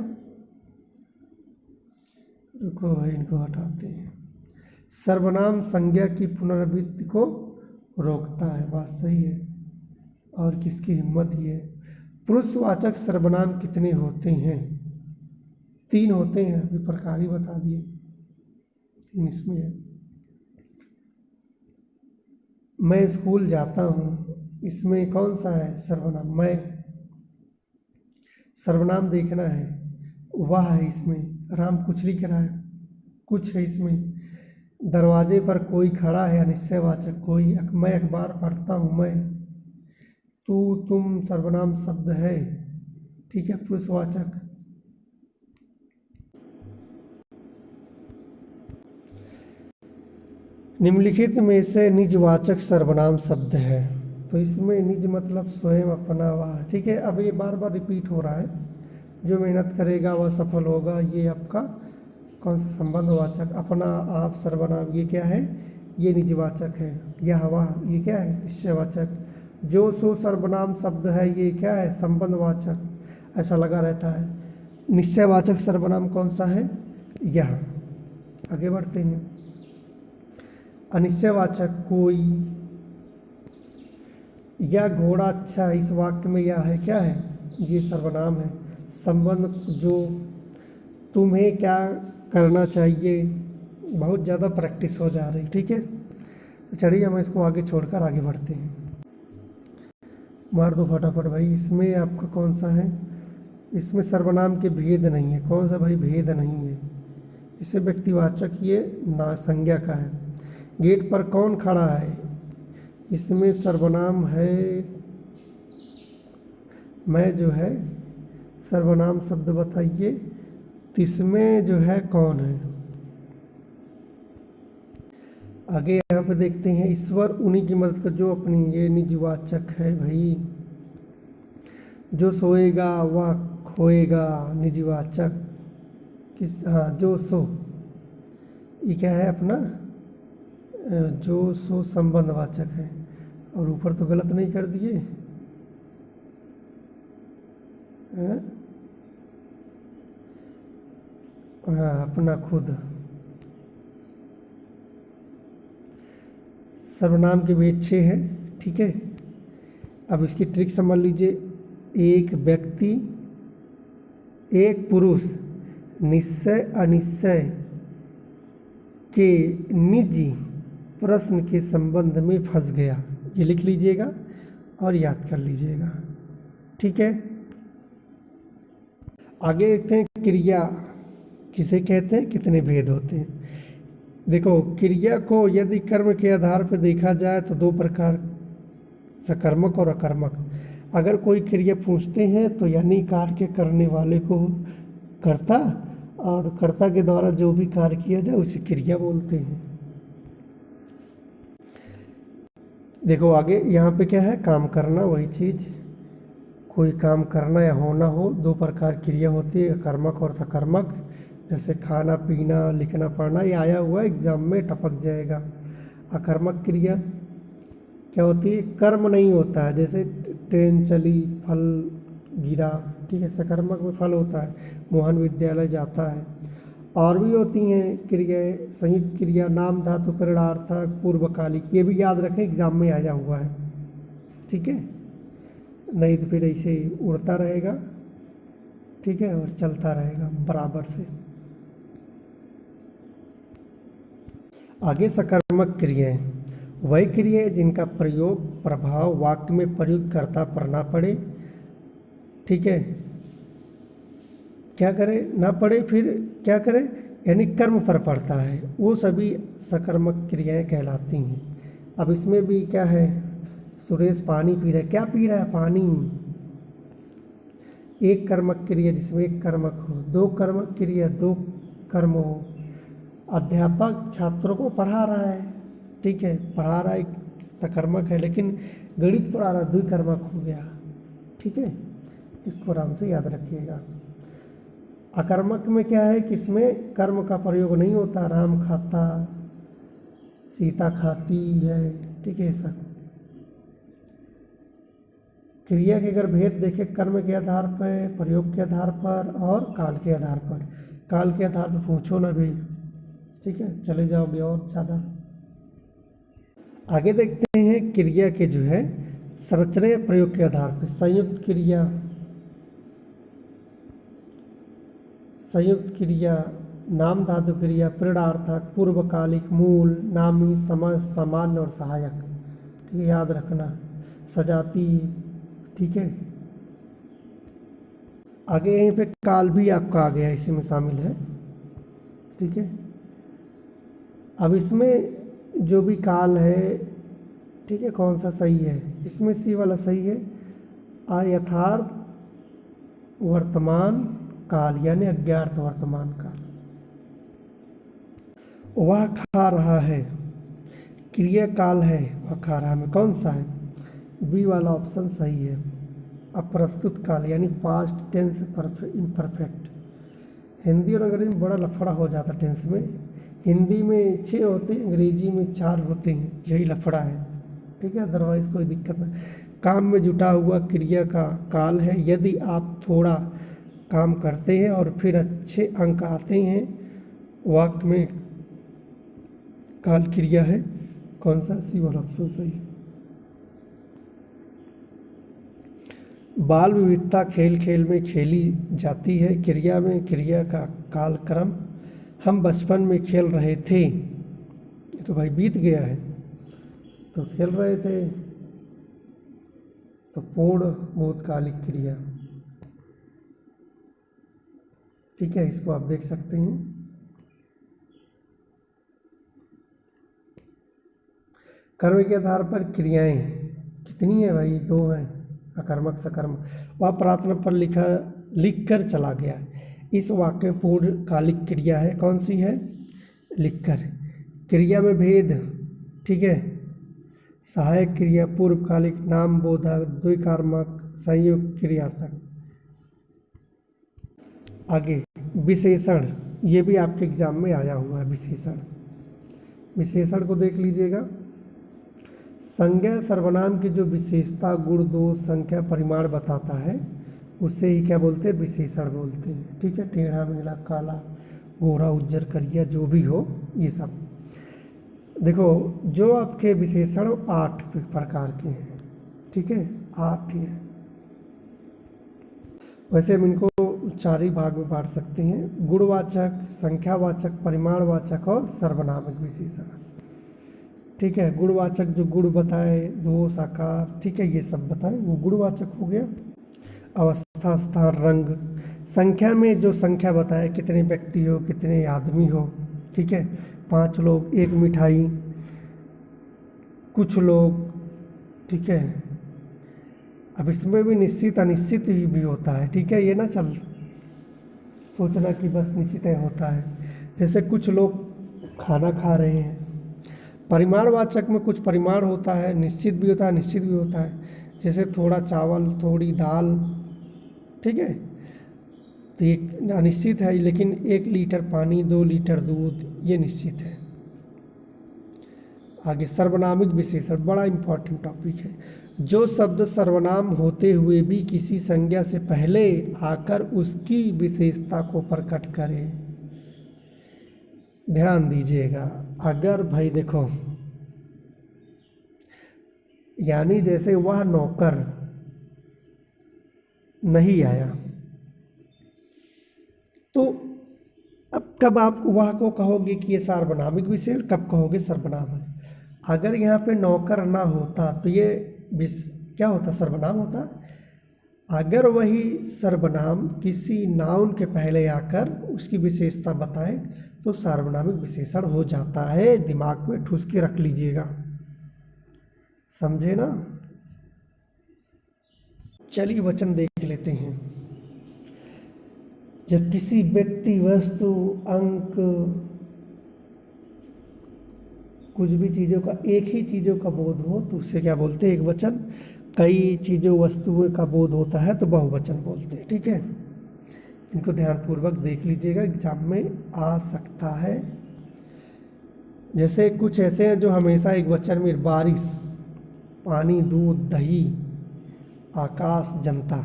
रुको भाई इनको हटाते हैं, सर्वनाम संज्ञा की पुनरावृत्ति को रोकता है, बात सही है। और किसकी हिम्मत ही है। पुरुषवाचक सर्वनाम कितने होते हैं, 3 होते हैं, अभी प्रकार ही बता दिए, 3 इसमें है। मैं स्कूल जाता हूँ, इसमें कौन सा है सर्वनाम, मैं। सर्वनाम देखना है, वह है इसमें, राम कुछ लिख रहा है, कुछ है इसमें। दरवाजे पर कोई खड़ा है, अनिश्चयवाचक कोई। मैं अखबार पढ़ता हूँ, मैं। तू तुम सर्वनाम शब्द है, ठीक है, पुरुषवाचक। निम्नलिखित में से निजवाचक सर्वनाम शब्द है, तो इसमें निज मतलब स्वयं, अपना, वह, ठीक है। अब ये बार बार रिपीट हो रहा है, जो मेहनत करेगा वह सफल होगा, ये आपका कौन सा संबंधवाचक। अपना, आप, सर्वनाम, ये क्या है, ये निजवाचक है। यह, वह, ये क्या है, निश्चयवाचक। जो सो सर्वनाम शब्द है, ये क्या है, संबंधवाचक, ऐसा लगा रहता है। निश्चयवाचक सर्वनाम कौन सा है, यह। आगे बढ़ते हैं। अनिश्चयवाचक कोई, यह घोड़ा अच्छा है, इस वाक्य में यह है, क्या है, ये सर्वनाम है। संबंध, जो, तुम्हें क्या करना चाहिए, बहुत ज़्यादा प्रैक्टिस हो जा रही, ठीक है। तो चलिए हम इसको आगे छोड़कर आगे बढ़ते हैं। मार दो फटाफट भाई। इसमें आपका कौन सा है, इसमें सर्वनाम के भेद नहीं है, कौन सा भाई, भेद नहीं है। इसे व्यक्तिवाचक, ये ना संज्ञा का है। गेट पर कौन खड़ा है, इसमें सर्वनाम है, मैं जो है, सर्वनाम शब्द बताइए, तो इसमें जो है कौन है। आगे यहाँ पे देखते हैं, ईश्वर उन्हीं की मदद कर जो अपनी, ये निजवाचक है भाई। जो सोएगा वह खोएगा, निजवाचक। किस, हाँ, जो सो, ये क्या है अपना, जो सो संबंधवाचक है। और ऊपर तो गलत नहीं कर दिए, हाँ, अपना खुद। सर्वनाम के भेद 6 है, ठीक है। अब इसकी ट्रिक समझ लीजिए। एक व्यक्ति, एक पुरुष निश्चय अनिश्चय के निजी प्रश्न के संबंध में फंस गया, ये लिख लीजिएगा और याद कर लीजिएगा, ठीक है। आगे देखते हैं, क्रिया किसे कहते हैं, कितने भेद होते हैं। देखो, क्रिया को यदि कर्म के आधार पर देखा जाए तो दो प्रकार, सकर्मक और अकर्मक। अगर कोई क्रिया पूछते हैं तो यानी कार्य करने वाले को कर्ता, और कर्ता के द्वारा जो भी कार्य किया जाए उसे क्रिया बोलते हैं। देखो आगे यहाँ पे क्या है, काम करना, वही चीज़, कोई काम करना या होना हो, दो प्रकार क्रिया होती है, कर्मक और सकर्मक। जैसे खाना पीना, लिखना पढ़ना, ये आया हुआ एग्जाम में टपक जाएगा। अकर्मक क्रिया क्या होती है, कर्म नहीं होता है, जैसे ट्रेन चली, फल गिरा, ठीक है, सकर्मक में फल होता है, मोहन विद्यालय जाता है। और भी होती हैं क्रियाएँ, संयुक्त क्रिया, नाम धातु परिणार्थक, पूर्वकालिक, ये भी याद रखें, एग्जाम में आया हुआ है, ठीक है, नहीं तो फिर ऐसे ही उड़ता रहेगा, ठीक है, और चलता रहेगा बराबर से। आगे सकर्मक क्रियाएँ, वही क्रियाएँ जिनका प्रयोग प्रभाव वाक्य में प्रयुक्त कर्ता पर ना पड़े, ठीक है, क्या करे, ना पड़े, फिर क्या करे, यानी कर्म पर पड़ता है, वो सभी सकर्मक क्रियाएँ कहलाती हैं। अब इसमें भी क्या है, सुरेश पानी पी रहा है, क्या पी रहा है, पानी। एक कर्मक क्रिया जिसमें एक कर्मक हो, दो कर्मक क्रिया दो कर्म हो। अध्यापक छात्रों को पढ़ा रहा है, ठीक है, पढ़ा रहा है, एक सकर्मक है, लेकिन गणित पढ़ा रहा है, द्विकर्मक हो गया, ठीक है, इसको आराम से याद रखिएगा। अकर्मक में क्या है कि इसमें कर्म का प्रयोग नहीं होता, राम खाता, सीता खाती है, ठीक है, सब क्रिया के अगर भेद देखें, कर्म के आधार पर, प्रयोग के आधार पर और काल के आधार पर। काल के आधार पर पूछो ना भी, ठीक है, चले जाओगे और ज़्यादा। आगे देखते हैं क्रिया के जो है संरचना या प्रयोग के आधार पर। संयुक्त क्रिया, संयुक्त क्रिया, नाम धातु क्रिया, प्रेरणार्थक, पूर्वकालिक, मूल, नामी, समझ, सामान्य और सहायक, ठीक है, याद रखना, सजाती, ठीक है। आगे यहीं पे काल भी आपका आ गया, इसी में शामिल है, ठीक है। अब इसमें जो भी काल है, ठीक है, कौन सा सही है, इसमें सी वाला सही है। यथार्थ वर्तमान काल यानी अज्ञात वर्तमान काल। वह खा रहा है, क्रिया काल है, वह खा रहा है, कौन सा है, बी वाला ऑप्शन सही है। अप्रस्तुत काल यानी पास्ट टेंस इम्परफेक्ट। हिंदी और अंग्रेजी में बड़ा लफड़ा हो जाता टेंस में, हिंदी में 6 होते हैं, अंग्रेजी में 4 होते हैं, यही लफड़ा है, ठीक है, अदरवाइज़ कोई दिक्कत नहीं। काम में जुटा हुआ क्रिया का काल है, यदि आप थोड़ा काम करते हैं और फिर अच्छे अंक आते हैं, वाक्य में काल क्रिया है, कौन सा, सी वाला ऑप्शन सही। बाल विविधता खेल खेल में खेली जाती है, क्रिया में क्रिया का कालक्रम। हम बचपन में खेल रहे थे, ये तो भाई बीत गया है, तो खेल रहे थे, तो पूर्ण भूतकालिक क्रिया, ठीक है, इसको आप देख सकते हैं। कर्म के आधार पर क्रियाएं कितनी है भाई, 2 हैं, अकर्मक सकर्मक। वह प्रार्थना पर लिख कर चला गया, इस वाक्य में पूर्णकालिक क्रिया है, कौन सी है, लिखकर। क्रिया में भेद, ठीक है, सहायक क्रिया, पूर्वकालिक, नाम बोधक, द्विकर्मक, संयुक्त, क्रियार्थक। आगे विशेषण, ये भी आपके एग्जाम में आया हुआ है, विशेषण। विशेषण को देख लीजिएगा। संज्ञा सर्वनाम की जो विशेषता, गुण, दोष, संख्या, परिमाण बताता है, उससे ही क्या बोलते हैं, विशेषण बोलते हैं, ठीक है। टेढ़ा मेढ़ा, काला गोरा, उज्जर, करिया, जो भी हो, ये सब। देखो, जो आपके विशेषण 8 प्रकार के हैं, ठीक है, 8 ही है। वैसे हम इनको 4 ही भाग में बांट सकते हैं, गुणवाचक, संख्यावाचक, परिमाणवाचक और सर्वनामक विशेषण, ठीक है। गुणवाचक जो गुण बताए, दोष, आकार, ठीक है, ये सब बताए, वो गुणवाचक हो गया। अवस्था, स्थान, रंग। संख्या में जो संख्या बताए, कितने व्यक्ति हो, कितने आदमी हो, ठीक है, 5 लोग एक मिठाई, कुछ लोग, ठीक है। अब इसमें भी निश्चित अनिश्चित भी होता है, ठीक है। ये ना चल सोचना कि बस निश्चित है होता है। जैसे कुछ लोग खाना खा रहे हैं, परिमाणवाचक में कुछ परिमाण होता है, निश्चित भी होता है निश्चित भी होता है। जैसे थोड़ा चावल, थोड़ी दाल, ठीक है। तो ये अनिश्चित है, लेकिन 1 लीटर पानी, 2 लीटर दूध, ये निश्चित है। आगे सर्वनामिक विशेषण, बड़ा इंपॉर्टेंट टॉपिक है। जो शब्द सर्वनाम होते हुए भी किसी संज्ञा से पहले आकर उसकी विशेषता को प्रकट करे। ध्यान दीजिएगा, अगर भाई देखो, यानी जैसे वह नौकर नहीं आया, तो अब कब आप वह को कहोगे कि ये सार्वनामिक विशेषण, कब कहोगे सर्वनाम है। अगर यहाँ पे नौकर ना होता तो ये क्या होता, सर्वनाम होता। अगर वही सर्वनाम किसी नाउन के पहले आकर उसकी विशेषता बताए तो सार्वनामिक विशेषण हो जाता है। दिमाग में ठूस के रख लीजिएगा, समझे ना। चलिए वचन देख लेते हैं। जब किसी व्यक्ति, वस्तु, अंक, कुछ भी चीज़ों का, एक ही चीज़ों का बोध हो तो उसे क्या बोलते हैं, एक वचन। कई चीज़ों वस्तुओं का बोध होता है तो बहुवचन बोलते हैं, ठीक है। इनको ध्यानपूर्वक देख लीजिएगा, एग्जाम में आ सकता है। जैसे कुछ ऐसे हैं जो हमेशा एक वचन में, बारिश, पानी, दूध, दही, आकाश, जनता,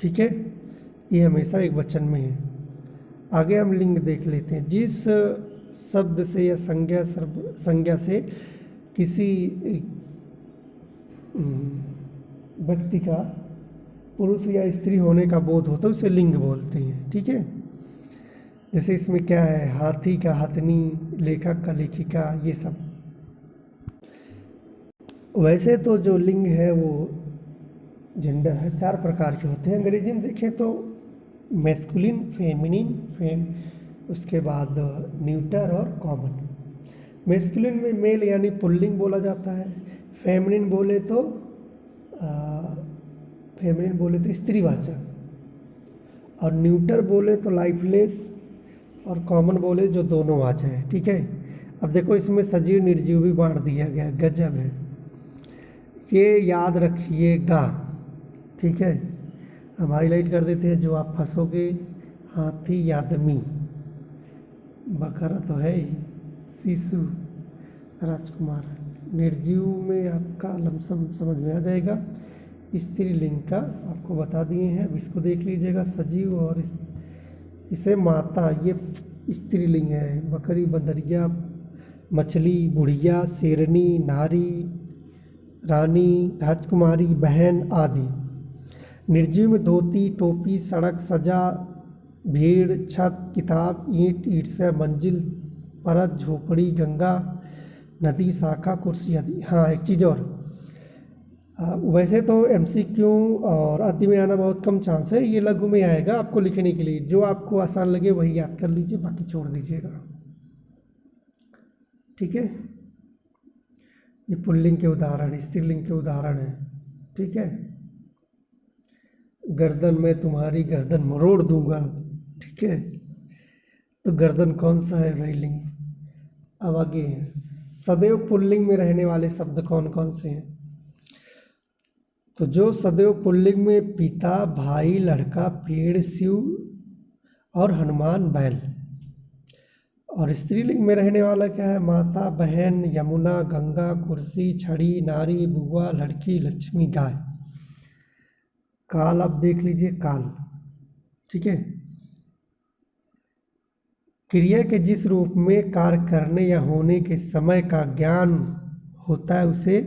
ठीक है। ये हमेशा एक वचन में है। आगे हम लिंग देख लेते हैं। जिस शब्द से या संज्ञा से किसी व्यक्ति का पुरुष या स्त्री होने का बोध होता है उसे लिंग बोलते हैं, ठीक है। जैसे इसमें क्या है, हाथी का हथनी, लेखक का लेखिका, ये सब। वैसे तो जो लिंग है वो जेंडर है, 4 प्रकार के होते हैं। अंग्रेजी में देखें तो मैस्कुलिन, फेमिनिन, उसके बाद न्यूटर और कॉमन। मैस्कुलिन में मेल यानी पुल्लिंग बोला जाता है। फेमिनिन बोले तो स्त्रीवाचक, और न्यूटर बोले तो लाइफलेस, और कॉमन बोले जो दोनों वाचक है, ठीक है। अब देखो इसमें सजीव निर्जीव भी बांट दिया गया, गजब है। ये याद रखिएगा, ठीक है। हम हाईलाइट कर देते हैं, जो आप फंसोगे, हाथी, आदमी, बकरा तो है ही, शिशु, राजकुमार। निर्जीव में आपका लमसम समझ में आ जाएगा। स्त्रीलिंग का आपको बता दिए हैं, अब इसको देख लीजिएगा। सजीव और इसे माता, ये स्त्रीलिंग है। बकरी, बंदरिया, मछली, बुढ़िया, शेरनी, नारी, रानी, राजकुमारी, बहन आदि। निर्जीव में धोती, टोपी, सड़क, सजा, भीड़, छत, किताब, ईंट, ईंटसे, मंजिल, परत, झोपड़ी, गंगा, नदी, शाखा, कुर्सी आदि। हाँ, एक चीज़ और, वैसे तो MCQ और अति में आना बहुत कम चांस है, ये लघु में आएगा आपको लिखने के लिए। जो आपको आसान लगे वही याद कर लीजिए, बाकी छोड़ दीजिएगा, ठीक है। ये पुल्लिंग के उदाहरण, स्त्रीलिंग के उदाहरण है, ठीक है। गर्दन में तुम्हारी गर्दन मरोड़ दूंगा, ठीक है। तो गर्दन कौन सा है भाई, लिंग। अब आगे, सदैव पुल्लिंग में रहने वाले शब्द कौन कौन से हैं। तो जो सदैव पुल्लिंग में, पिता, भाई, लड़का, पेड़, शिव और हनुमान, बैल। और स्त्रीलिंग में रहने वाला क्या है, माता, बहन, यमुना, गंगा, कुर्सी, छड़ी, नारी, बुआ, लड़की, लक्ष्मी, गाय। काल आप देख लीजिए, काल, ठीक है। क्रिया के जिस रूप में कार्य करने या होने के समय का ज्ञान होता है उसे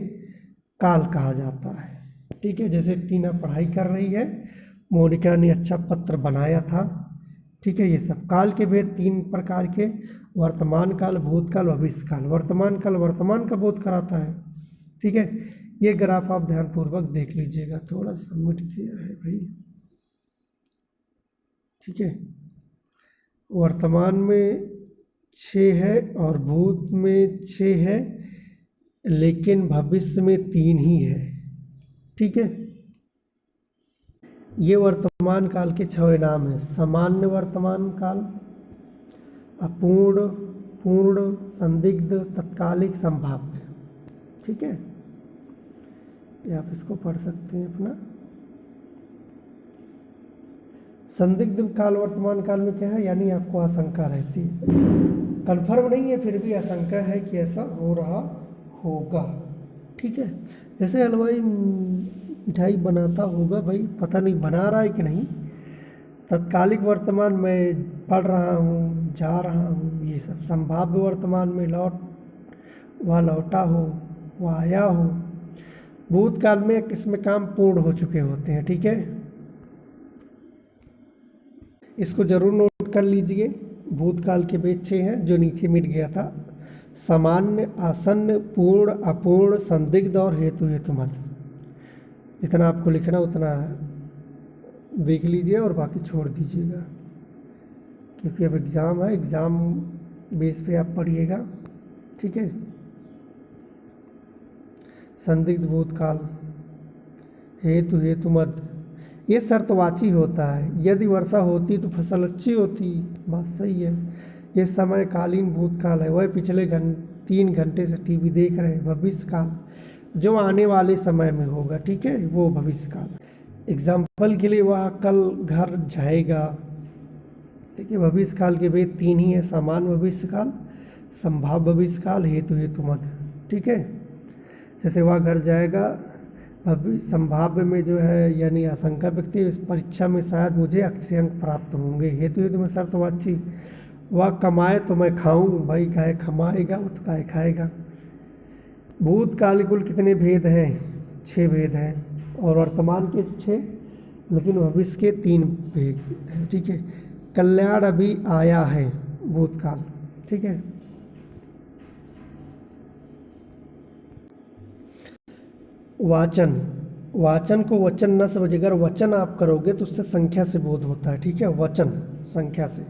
काल कहा जाता है, ठीक है। जैसे टीना पढ़ाई कर रही है, मोनिका ने अच्छा पत्र बनाया था, ठीक है। ये सब काल के भेद 3 प्रकार के, वर्तमान काल, भूतकाल, भविष्यकाल। वर्तमान काल वर्तमान का बोध कराता है, ठीक है। ये ग्राफ आप ध्यानपूर्वक देख लीजिएगा, थोड़ा सबमिट किया है भाई, ठीक है। वर्तमान में 6 है और भूत में 6 है, लेकिन भविष्य में 3 ही है। ठीक है, ये वर्तमान काल के 6 नाम हैं। सामान्य वर्तमान काल, अपूर्ण, पूर्ण, संदिग्ध, तत्कालिक, संभाव्य। ठीक है, ये आप इसको पढ़ सकते हैं अपना। संदिग्ध काल वर्तमान काल में क्या है, यानी आपको आशंका रहती है, कन्फर्म नहीं है फिर भी आशंका है कि ऐसा हो रहा होगा। ठीक है, जैसे हलवाई मिठाई बनाता होगा, भाई पता नहीं बना रहा है कि नहीं। तत्कालिक वर्तमान में पढ़ रहा हूँ, जा रहा हूँ, ये सब। संभाव्य वर्तमान में वह लौटा हो, वह आया हो। भूतकाल में इसमें काम पूर्ण हो चुके होते हैं। ठीक है, इसको जरूर नोट कर लीजिए। भूतकाल के वेद 6 हैं, जो नीचे मिट गया था। सामान्य, आसन्न, पूर्ण, अपूर्ण, संदिग्ध और हेतु हेतुमत। जितना आपको लिखना उतना देख लीजिए और बाकी छोड़ दीजिएगा, क्योंकि अब एग्ज़ाम है, एग्ज़ाम बेस पे आप पढ़िएगा। ठीक है, संदिग्ध भूतकाल, हेतु हेतुमत, ये शर्तवाची होता है। यदि वर्षा होती तो फसल अच्छी होती, बात सही है। ये समयकालीन भूतकाल है, वह पिछले 3 घंटे से टीवी देख रहे हैं। भविष्यकाल, जो आने वाले समय में होगा। ठीक है, वो भविष्यकाल। एग्जाम्पल के लिए वह कल घर जाएगा। ठीक है, भविष्यकाल के वेद 3 ही है, सामान्य भविष्यकाल, संभाव्य भविष्यकाल, हेतु हेतुमत। ठीक है, जैसे वह घर जाएगा, संभाव्य में जो है यानी आशंका व्यक्ति, इस परीक्षा में शायद मुझे अच्छे अंक प्राप्त होंगे। हेतु हेतु में शर्तवाची, वह कमाए तो मैं खाऊं, भाई गाय कमाएगा वो तो गाय खाएगा। भूतकाल कुल कितने भेद हैं, 6 भेद हैं, और वर्तमान के 6, लेकिन भविष्य के 3 भेद हैं। ठीक है, कल्याण अभी आया है, भूतकाल। ठीक है, वाचन, वाचन को वचन न समझ, अगर वचन आप करोगे तो उससे संख्या से बोध होता है। ठीक है, वचन संख्या से,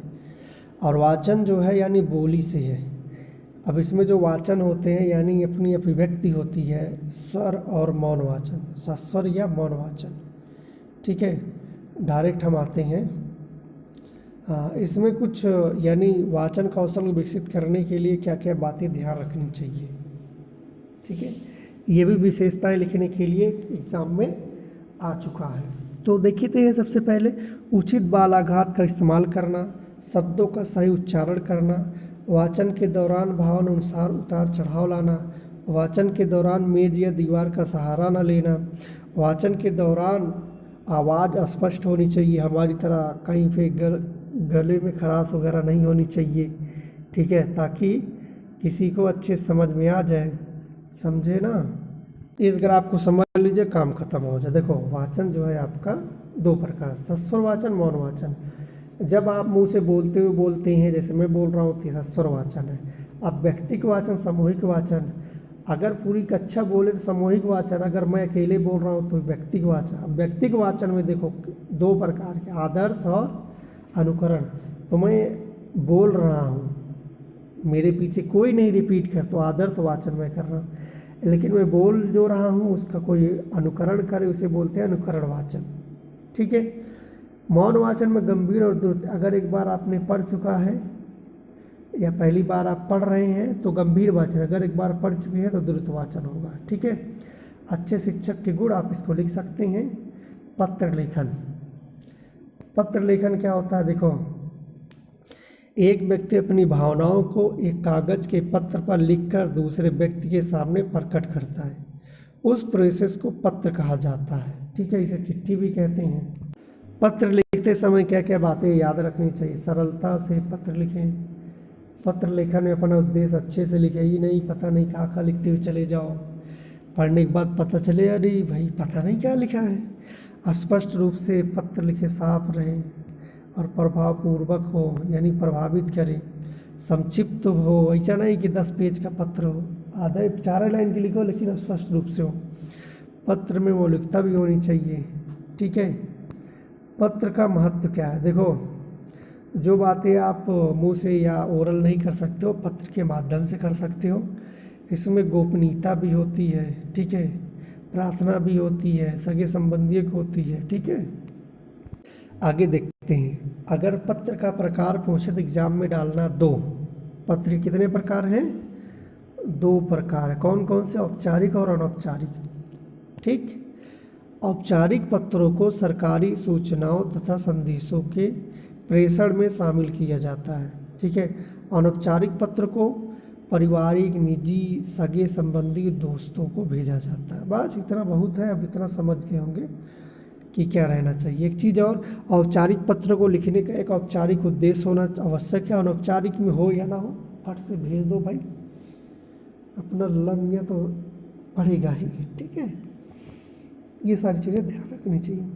और वाचन जो है यानी बोली से है। अब इसमें जो वाचन होते हैं यानी अपनी अभिव्यक्ति होती है, स्वर और मौन वाचन, सस्वर या मौन वाचन। ठीक है, डायरेक्ट हम आते हैं। हाँ, इसमें कुछ यानी वाचन कौशल विकसित करने के लिए क्या क्या बातें ध्यान रखनी चाहिए। ठीक है, ये भी विशेषताएं लिखने के लिए एग्जाम में आ चुका है। तो देखते हैं, सबसे पहले उचित बालाघात का इस्तेमाल करना, शब्दों का सही उच्चारण करना, वाचन के दौरान भावानुसार उतार चढ़ाव लाना, वाचन के दौरान मेज या दीवार का सहारा न लेना, वाचन के दौरान आवाज़ स्पष्ट होनी चाहिए, हमारी तरह कहीं पे गले में खराश वगैरह नहीं होनी चाहिए। ठीक है, ताकि किसी को अच्छे समझ में आ जाए, समझे ना। इस ग्राफ को समझ लीजिए, काम खत्म हो जाए। देखो, वाचन जो है आपका 2 प्रकार, सस्वर वाचन, मौन वाचन। जब आप मुंह से बोलते हैं, जैसे मैं बोल रहा हूँ, तो सस्वर वाचन है। अब व्यक्तिक वाचन, सामूहिक वाचन, अगर पूरी कक्षा बोले तो सामूहिक वाचन, अगर मैं अकेले बोल रहा हूँ तो व्यक्तिक वाचन। अब व्यक्तिक वाचन में देखो 2 प्रकार के, आदर्श और अनुकरण। तो मैं बोल रहा हूँ, मेरे पीछे कोई नहीं रिपीट कर, तो आदर्श वाचन मैं कर रहा हूँ। लेकिन मैं बोल जो रहा हूँ उसका कोई अनुकरण करे, उसे बोलते हैं अनुकरण वाचन। ठीक है, मौन वाचन में गंभीर और द्रुत, अगर एक बार आपने पढ़ चुका है या पहली बार आप पढ़ रहे हैं तो गंभीर वाचन, अगर एक बार पढ़ चुके हैं तो द्रुत वाचन होगा। ठीक है, अच्छे शिक्षक के गुण आप इसको लिख सकते हैं। पत्र लेखन, पत्र लेखन क्या होता है, देखो, एक व्यक्ति अपनी भावनाओं को एक कागज के पत्र पर लिखकर दूसरे व्यक्ति के सामने प्रकट करता है, उस प्रोसेस को पत्र कहा जाता है। ठीक है, इसे चिट्ठी भी कहते हैं। पत्र लिखते समय क्या क्या बातें याद रखनी चाहिए, सरलता से पत्र लिखें। पत्र लेखन में अपना उद्देश्य अच्छे से लिखें, ही नहीं पता नहीं कहाँ लिखते हुए चले जाओ, पढ़ने के बाद पता चले अरे भाई पता नहीं क्या लिखा है। स्पष्ट रूप से पत्र लिखे, साफ रहे और प्रभावपूर्वक हो, यानी प्रभावित करे। संक्षिप्त हो, ऐसा नहीं कि 10 पेज का पत्र हो, आधा 4 लाइन की लिखो लेकिन स्पष्ट रूप से हो। पत्र में मौलिकता भी होनी चाहिए। ठीक है, पत्र का महत्व क्या है, देखो, जो बातें आप मुंह से या ओरल नहीं कर सकते हो, पत्र के माध्यम से कर सकते हो। इसमें गोपनीयता भी होती है, ठीक है, प्रार्थना भी होती है, सगे संबंधियों की होती है, ठीक है। आगे देखते हैं, अगर पत्र का प्रकार पूछे तो एग्जाम में डालना दो। पत्र के कितने प्रकार हैं? दो प्रकार है। कौन कौन से? औपचारिक और अनौपचारिक, ठीक। औपचारिक पत्रों को सरकारी सूचनाओं तथा संदेशों के प्रेषण में शामिल किया जाता है, ठीक है। अनौपचारिक पत्र को पारिवारिक, निजी, सगे संबंधी, दोस्तों को भेजा जाता है। बस इतना बहुत है। अब इतना समझ गए होंगे कि क्या रहना चाहिए। एक चीज़ और, औपचारिक पत्र को लिखने का एक औपचारिक उद्देश्य होना आवश्यक है। अनौपचारिक में हो या ना हो, फट से भेज दो भाई, अपना लम्हा तो पड़ेगा ही, ठीक है। ये सारी चीज़ें ध्यान रखनी चाहिए।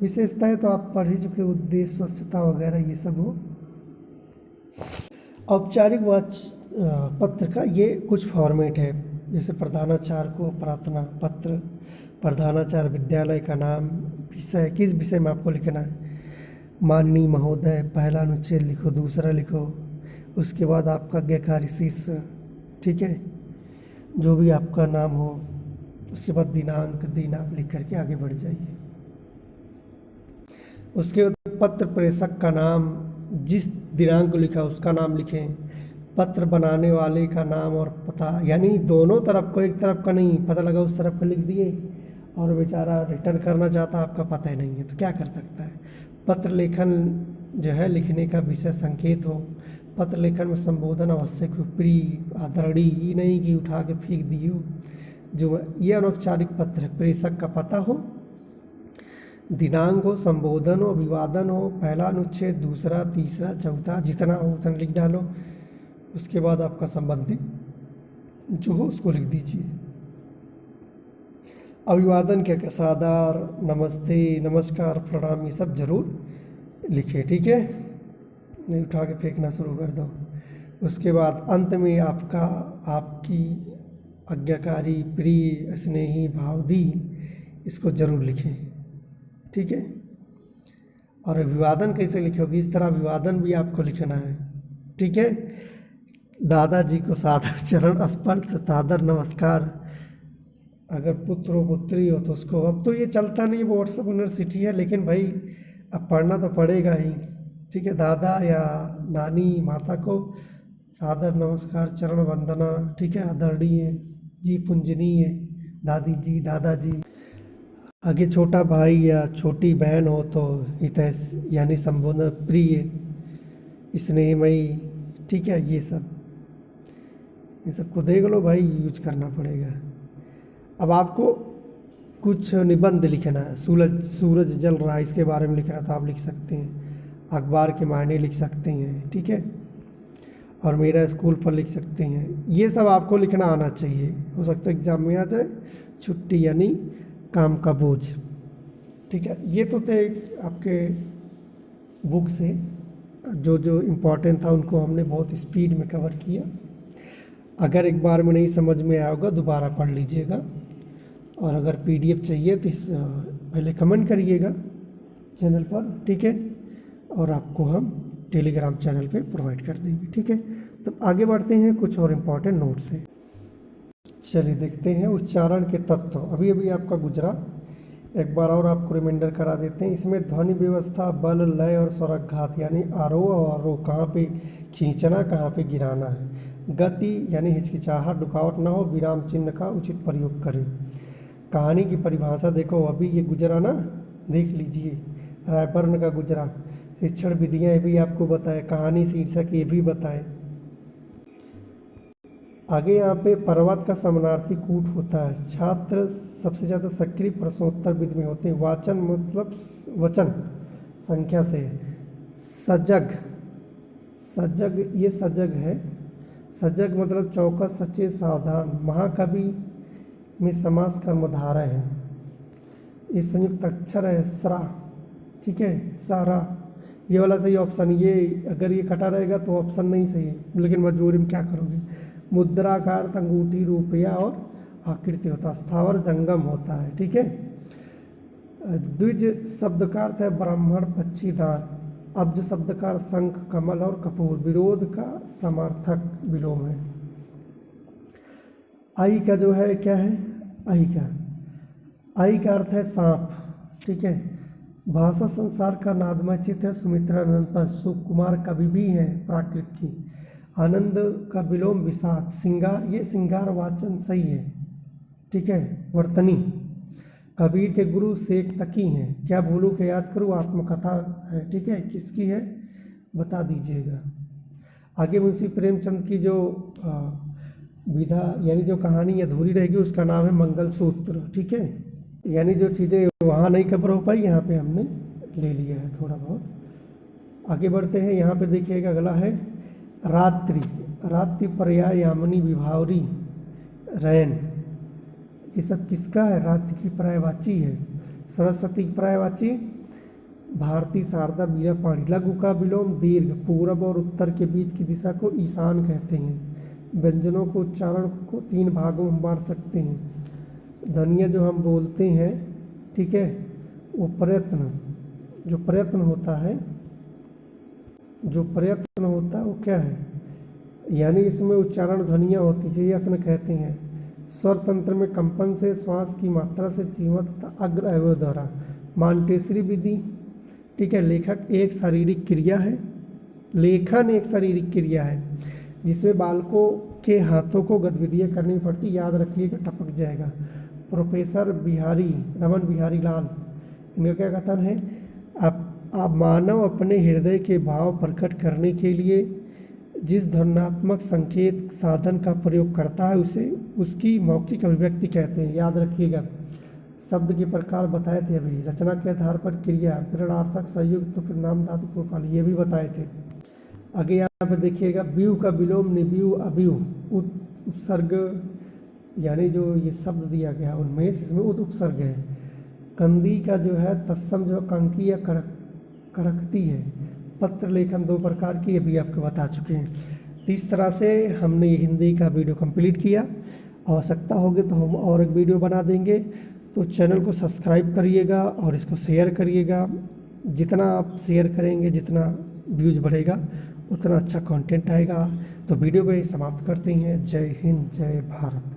विशेषताएं तो आप पढ़ ही चुके, उद्देश्य, स्वच्छता वगैरह ये सब हो। औपचारिक पत्र का ये कुछ फॉर्मेट है, जैसे प्रधानाचार्य को प्रार्थना पत्र, प्रधानाचार्य विद्यालय का नाम, विषय, किस विषय में आपको लिखना है, माननीय महोदय, पहला अनुच्छेद लिखो, दूसरा लिखो, उसके बाद आपका आज्ञाकारी शिष्य, ठीक है, जो भी आपका नाम हो, उसके बाद दिनांक, दिन आप लिख करके आगे बढ़ जाइए। उसके बाद पत्र प्रेषक का नाम, जिस दिनांक को लिखा उसका नाम लिखें, पत्र बनाने वाले का नाम और पता, यानी दोनों तरफ को, एक तरफ का नहीं, पता लगा उस तरफ का लिख दिए और बेचारा रिटर्न करना चाहता, आपका पता ही नहीं है तो क्या कर सकता है। पत्र लेखन जो है, लिखने का विषय संकेत हो। पत्र लेखन में संबोधन आवश्यक हो, प्रिय, आदरणीय, ये नहीं कि उठा के फेंक दिए हो। जो ये अनौपचारिक पत्र है, प्रेषक का पता हो, दिनांक हो, संबोधन हो, अभिवादन हो, पहला अनुच्छेद, दूसरा, तीसरा, चौथा, जितना हो उतना लिख डालो। उसके बाद आपका संबंधित जो हो उसको लिख दीजिए। अभिवादन क्या क्या, सादर, नमस्ते, नमस्कार, प्रणाम, ये सब जरूर लिखिए, ठीक है, नहीं उठा के फेंकना शुरू कर दो। उसके बाद अंत में आपका, आपकी आज्ञाकारी, प्रिय, स्नेही, भावदी, इसको जरूर लिखें, ठीक है। और अभिवादन कैसे लिखोगे, इस तरह अभिवादन भी आपको लिखना है, ठीक है। दादाजी को सादर चरण स्पर्श, सादर नमस्कार। अगर पुत्र हो, पुत्री हो तो उसको, अब तो ये चलता नहीं, व्हाट्सएप यूनिवर्सिटी है, लेकिन भाई अब पढ़ना तो पड़ेगा ही, ठीक है। दादा या नानी, माता को सादर नमस्कार, चरण वंदना, ठीक है, आदरणीय जी, पूजनीय दादी जी, दादाजी। आगे छोटा भाई या छोटी बहन हो तो हितैष, यानी संबोधन, प्रिय, स्नेहमयी, ठीक है। ये सबको देख लो भाई, यूज करना पड़ेगा। अब आपको कुछ निबंध लिखना है। सूरज जल रहा है, इसके बारे में लिखना था, आप लिख सकते हैं। अखबार के मायने लिख सकते हैं, ठीक है। और मेरा स्कूल पर लिख सकते हैं। ये सब आपको लिखना आना चाहिए, हो सकता है एग्जाम में आ जाए। छुट्टी यानी काम का बोझ, ठीक है। ये तो थे आपके बुक से जो जो इम्पोर्टेंट था, उनको हमने बहुत स्पीड में कवर किया। अगर एक बार में नहीं समझ में आया होगा, दोबारा पढ़ लीजिएगा। और अगर पीडीएफ चाहिए तो इस पहले कमेंट करिएगा चैनल पर, ठीक है। और आपको हम टेलीग्राम चैनल पे प्रोवाइड कर देंगे, ठीक है। तो आगे बढ़ते हैं, कुछ और इम्पोर्टेंट नोट्स हैं। चलिए देखते हैं उच्चारण के तत्व। अभी अभी आपका गुजरा, एक बार और आपको रिमाइंडर करा देते हैं। इसमें ध्वनि व्यवस्था, बल, लय और स्वरघात, यानी आरोह और अवरोह, कहाँ पे खींचना, कहाँ पे गिराना है। गति यानी हिचकिचाहट, रुकावट ना हो, विराम चिन्ह का उचित प्रयोग करें। कहानी की परिभाषा देखो, अभी ये गुजरा ना, देख लीजिए, रायबर्न का गुजरा। शिक्षण विधियाँ ये भी आपको बताए, कहानी शीर्षक ये भी बताए। आगे यहाँ पे पर्वत का समानार्थी कूट होता है। छात्र सबसे ज़्यादा सक्रिय प्रश्नोत्तर विधि में होते हैं। वाचन मतलब वचन संख्या से। सजग, सजग, ये सजग है। सजग मतलब चौकस, सचेत, सावधान। महाकवि में समास कर्मधारय है। ये संयुक्त अक्षर है, सरा, ठीक है, सारा। ये वाला सही ऑप्शन, ये अगर ये कटा रहेगा तो ऑप्शन नहीं सही है, लेकिन मजबूरी में क्या करोगे। मुद्रा का अर्थ अंगूठी, रुपया और आकृति होता है। स्थावर जंगम होता है, ठीक है। द्विज शब्द का अर्थ है ब्राह्मण, पक्षी, दान। अब्ज शब्द का अर्थ शंख, कमल और कपूर, विरोध का समर्थक विलोम है। आई का जो है क्या है, आई का अर्थ है सांप, ठीक है। भाषा संसार का नादमय चित्र है, सुमित्रा नंदन सुकुमार कवि भी हैं प्राकृत की। आनंद का विलोम विषाद, श्रृंगार ये श्रृंगार वाचन सही है, ठीक है। वर्तनी, कबीर के गुरु शेख तकी हैं, क्या भूलूं के याद करूं आत्मकथा है, ठीक है। किसकी है बता दीजिएगा। आगे मुंशी प्रेमचंद की जो विधा यानी जो कहानी अधूरी रहेगी उसका नाम है मंगलसूत्र, ठीक है। यानी जो चीज़ें वहाँ नहीं कवर हो पाई यहाँ पे हमने ले लिया है थोड़ा बहुत। आगे बढ़ते हैं, यहाँ पे देखिएगा अगला है रात्रि, रात्रि पर्याय यामिनी विभावरी रैन, ये सब किसका है, रात्रि की पर्यायवाची है। सरस्वती की पर्यायवाची भारती, शारदा, मीरा, पाणी। लघु का विलोम दीर्घ, पूरब और उत्तर के बीच की दिशा को ईशान कहते हैं। व्यंजनों को उच्चारण को 3 भागों में बांट सकते हैं। ध्वनियाँ जो हम बोलते हैं, ठीक है, वो प्रयत्न, जो प्रयत्न होता है वो क्या है, यानी इसमें उच्चारण ध्वनियाँ होती चाहिए, यत्न कहते हैं। स्वर तंत्र में कंपन से श्वास की मात्रा से चीमा तथा अग्र अवयव द्वारा। मांटेसरी विधि, ठीक है। लेखन एक शारीरिक क्रिया है जिसमें बालकों के हाथों को गतिविधियाँ करनी पड़ती, याद रखिएगा टपक जाएगा। प्रोफेसर रमन बिहारी लाल, इनका क्या कथन है, आप मानव अपने हृदय के भाव प्रकट करने के लिए जिस ध्वन्यात्मक संकेत साधन का प्रयोग करता है उसे उसकी मौखिक अभिव्यक्ति कहते हैं, याद रखिएगा। शब्द के प्रकार बताए थे अभी, रचना के आधार पर क्रिया, प्रेरणार्थक, संयुक्त, तो फिर नाम धातु कोपाल, ये भी बताए थे। आगे यहाँ पर देखिएगा व्यूह का विलोम निव्यूह अव्यूह, उपसर्ग यानी जो ये शब्द दिया गया उनमें इसमें उपसर्ग है। कंदी का जो है तत्सम जो कंकी या कड़कती है। पत्र लेखन 2 प्रकार की, ये भी आपको बता चुके हैं। इस तरह से हमने ये हिंदी का वीडियो कंप्लीट किया। आवश्यकता होगी तो हम और एक वीडियो बना देंगे, तो चैनल को सब्सक्राइब करिएगा और इसको शेयर करिएगा। जितना आप शेयर करेंगे, जितना व्यूज़ बढ़ेगा उतना अच्छा कंटेंट आएगा। तो वीडियो को यही समाप्त करते हैं। जय हिंद, जय भारत।